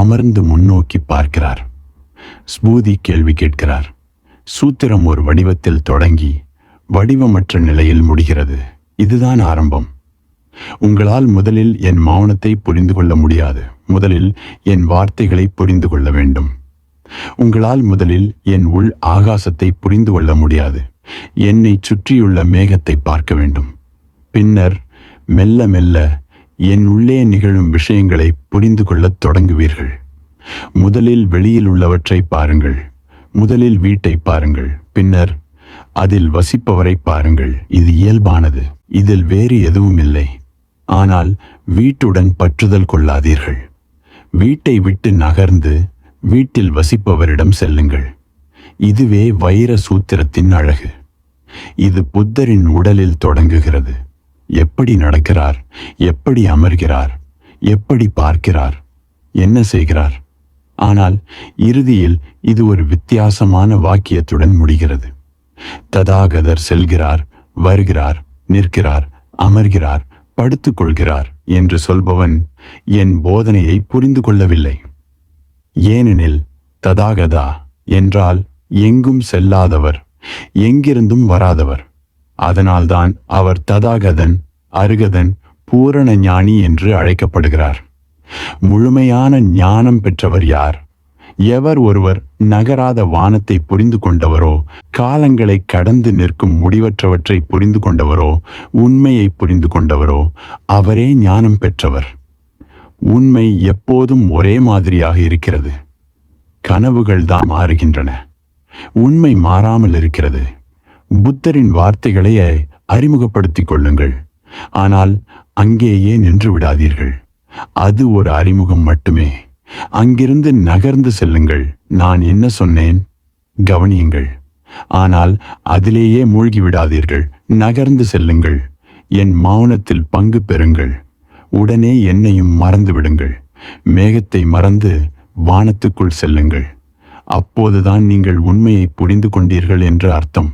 அமர்ந்து முன்னோக்கி பார்க்கிறார். ஸ்பூதி கேள்வி கேட்கிறார். சூத்திரம் ஒரு வடிவத்தில் தொடங்கி வடிவமற்ற நிலையில் முடிகிறது. இதுதான் ஆரம்பம். உங்களால் முதலில் என் மௌனத்தை புரிந்து கொள்ள முடியாது. முதலில் என் வார்த்தைகளை புரிந்து கொள்ள வேண்டும். உங்களால் முதலில் என் உள் ஆகாசத்தை புரிந்து கொள்ள முடியாது. என்னை சுற்றியுள்ள மேகத்தை பார்க்க வேண்டும். பின்னர் மெல்ல மெல்ல என் உள்ளே நிகழும் விஷயங்களை புரிந்து கொள்ளத் தொடங்குவீர்கள். முதலில் வெளியில் உள்ளவற்றை பாருங்கள். முதலில் வீட்டை பாருங்கள். பின்னர் அதில் வசிப்பவரை பாருங்கள். இது இயல்பானது. இதில் வேறு எதுவும் இல்லை. ஆனால் வீட்டுடன் பற்றுதல் கொள்ளாதீர்கள். வீட்டை விட்டு நகர்ந்து வீட்டில் வசிப்பவரிடம் செல்லுங்கள். இதுவே வைர சூத்திரத்தின் அழகு. இது புத்தரின் உடலில் தொடங்குகிறது. எப்படி நடக்கிறார், எப்படி அமர்கிறார், எப்படி பார்க்கிறார், என்ன செய்கிறார். ஆனால் இறுதியில் இது ஒரு வித்தியாசமான வாக்கியத்துடன் முடிகிறது. ததாகதர் செல்கிறார், வருகிறார், நிற்கிறார், அமர்கிறார், படுத்துக்கொள்கிறார் என்று சொல்பவன் என் போதனையை புரிந்து கொள்ளவில்லை. ஏனெனில் ததாகதா என்றால் எங்கும் செல்லாதவர், எங்கிருந்தும் வராதவர். அதனால்தான் அவர் ததாகதன், அருகதன், பூரண ஞானி என்று அழைக்கப்படுகிறார். முழுமையான ஞானம் பெற்றவர் யார்? எவர் ஒருவர் நகராத வானத்தை புரிந்து கொண்டவரோ, காலங்களை கடந்து நிற்கும் முடிவற்றவற்றை புரிந்து கொண்டவரோ, உண்மையை புரிந்து கொண்டவரோ, அவரே ஞானம் பெற்றவர். உண்மை எப்போதும் ஒரே மாதிரியாக இருக்கிறது. கனவுகள் தான் மாறுகின்றன, உண்மை மாறாமல் இருக்கிறது. புத்தரின் வார்த்தைகளை அறிமுகப்படுத்திக் கொள்ளுங்கள், ஆனால் அங்கேயே நின்று விடாதீர்கள். அது ஒரு அறிமுகம் மட்டுமே. அங்கிருந்து நகர்ந்து செல்லுங்கள். நான் என்ன சொன்னேன் கவனியுங்கள், ஆனால் அதிலேயே மூழ்கி விடாதீர்கள். நகர்ந்து செல்லுங்கள். என் மௌனத்தில் பங்கு பெறுங்கள். உடனே என்னையும் மறந்து விடுங்கள். மேகத்தை மறந்து வானத்துக்குள் செல்லுங்கள். அப்போதுதான் நீங்கள் உண்மையை புரிந்து கொண்டீர்கள் என்று அர்த்தம்.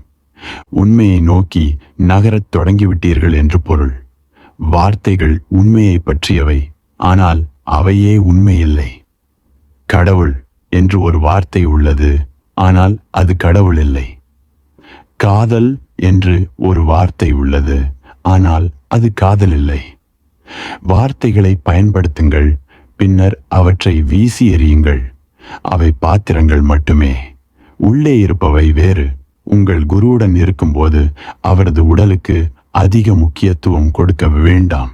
உண்மையை நோக்கி நகரத் தொடங்கிவிட்டீர்கள் என்று பொருள். வார்த்தைகள் உண்மையை பற்றியவை, ஆனால் அவையே உண்மை இல்லை. கடவுள் என்று ஒரு வார்த்தை உள்ளது, ஆனால் அது கடவுள் இல்லை. காதல் என்று ஒரு வார்த்தை உள்ளது, ஆனால் அது காதல் இல்லை. வார்த்தைகளை பயன்படுத்துங்கள், பின்னர் அவற்றை வீசி எறியுங்கள். அவை பாத்திரங்கள் மட்டுமே. உள்ளே இருப்பவை வேறு. உங்கள் குருவுடன் இருக்கும்போது அவரது உடலுக்கு அதிக முக்கியத்துவம் கொடுக்க வேண்டாம்.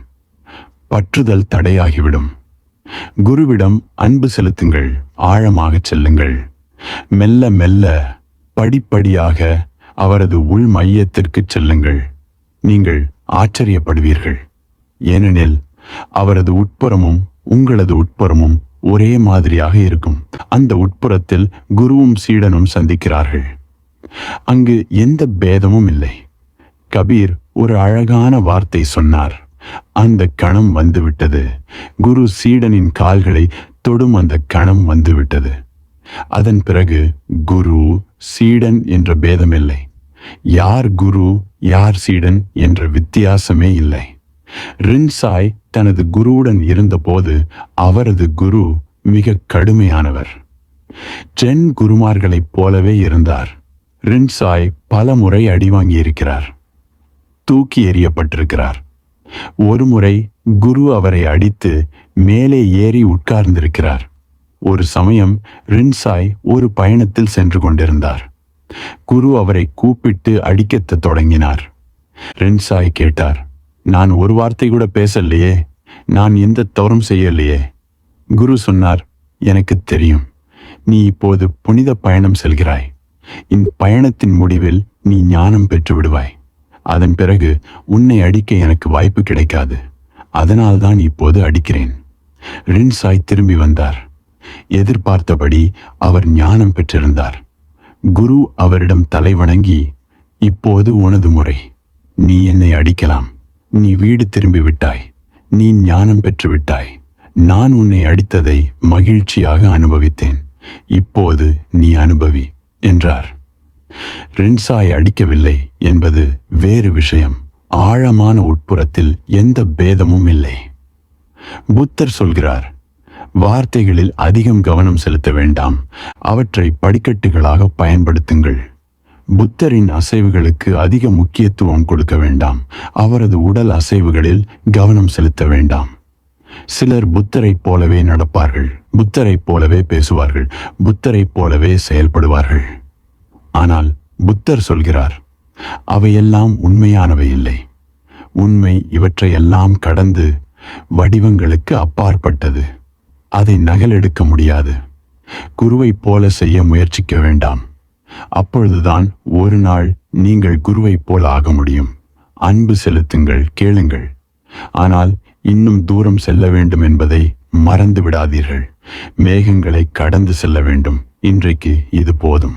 பற்றுதல் தடையாகிவிடும். குருவிடம் அன்பு செலுத்துங்கள். ஆழமாகச் செல்லுங்கள். மெல்ல மெல்ல படிப்படியாக அவரது உள் மையத்திற்கு செல்லுங்கள். நீங்கள் ஆச்சரியப்படுவீர்கள். ஏனெனில் அவரது உட்புறமும் உங்களது உட்புறமும் ஒரே மாதிரியாக இருக்கும். அந்த உட்புறத்தில் குருவும் சீடனும் சந்திக்கிறார்கள். அங்கு எந்த பேதமும் இல்லை. கபீர் ஒரு அழகான வார்த்தை சொன்னார். அந்த கணம் வந்துவிட்டது. குரு சீடனின் கால்களை தொடும் அந்த கணம் வந்துவிட்டது. அதன் பிறகு குரு சீடன் என்ற பேதமில்லை. யார் குரு யார் சீடன் என்ற வித்தியாசமே இல்லை. ரின்சாய் தனது குருவுடன் இருந்தபோது அவரது குரு மிக கடுமையானவர். ஜென் குருமார்களைப் போலவே இருந்தார். ரின்சாய் பல முறை அடி வாங்கியிருக்கிறார், தூக்கி எறியப்பட்டிருக்கிறார். ஒருமுறை குரு அவரை அடித்து மேலே ஏறி உட்கார்ந்திருக்கிறார். ஒரு சமயம் ரின்சாய் ஒரு பயணத்தில் சென்று கொண்டிருந்தார். குரு அவரை கூப்பிட்டு அடிக்கத் தொடங்கினார். ரின்சாய் கேட்டார், நான் ஒரு வார்த்தை கூட பேசலையே, நான் எந்த தவறும் செய்யலையே. குரு சொன்னார், எனக்கு தெரியும், நீ இப்போது புனித பயணம் செல்கிறாய். இந்த பயணத்தின் முடிவில் நீ ஞானம் பெற்று விடுவாய். அதன் பிறகு உன்னை அடிக்க எனக்கு வாய்ப்பு கிடைக்காது. அதனால்தான் இப்போது அடிக்கிறேன். ரின்சாய் திரும்பி வந்தார். எதிர்பார்த்தபடி அவர் ஞானம் பெற்றிருந்தார். குரு அவரிடம் தலை வணங்கி, இப்போது உனது முறை. நீ என்னை அடிக்கலாம். நீ வீடு திரும்பி விட்டாய். நீ ஞானம் பெற்று விட்டாய். நான் உன்னை அடித்ததை மகிழ்ச்சியாக அனுபவித்தேன். இப்போது நீ அனுபவி என்றார். ரின்சாய் அடிக்கவில்லை என்பது வேறு விஷயம். ஆழமான உட்புறத்தில் எந்த பேதமும் இல்லை. புத்தர் சொல்கிறார், வார்த்தைகளில் அதிகம் கவனம் செலுத்த வேண்டாம். அவற்றை படிக்கட்டுகளாக பயன்படுத்துங்கள். புத்தரின் அசைவுகளுக்கு அதிக முக்கியத்துவம் கொடுக்க வேண்டாம். அவரது உடல் அசைவுகளில் கவனம் செலுத்த வேண்டாம். சிலர் புத்தரைப் போலவே நடப்பார்கள், புத்தரைப் போலவே பேசுவார்கள், புத்தரைப் போலவே செயல்படுவார்கள். ஆனால் புத்தர் சொல்கிறார், அவையெல்லாம் உண்மையானவை இல்லை. உண்மை இவற்றையெல்லாம் கடந்து வடிவங்களுக்கு அப்பாற்பட்டது. அதை நகலெடுக்க முடியாது. குருவைப் போல செய்ய முயற்சிக்க வேண்டாம். அப்பொழுதுதான் ஒரு நாள் நீங்கள் குருவைப் போல ஆக முடியும். அன்பு செலுத்துங்கள், கேளுங்கள். ஆனால் இன்னும் தூரம் செல்ல வேண்டும் என்பதை மறந்து விடாதீர்கள். மேகங்களை கடந்து செல்ல வேண்டும். இன்றைக்கு இது போதும்.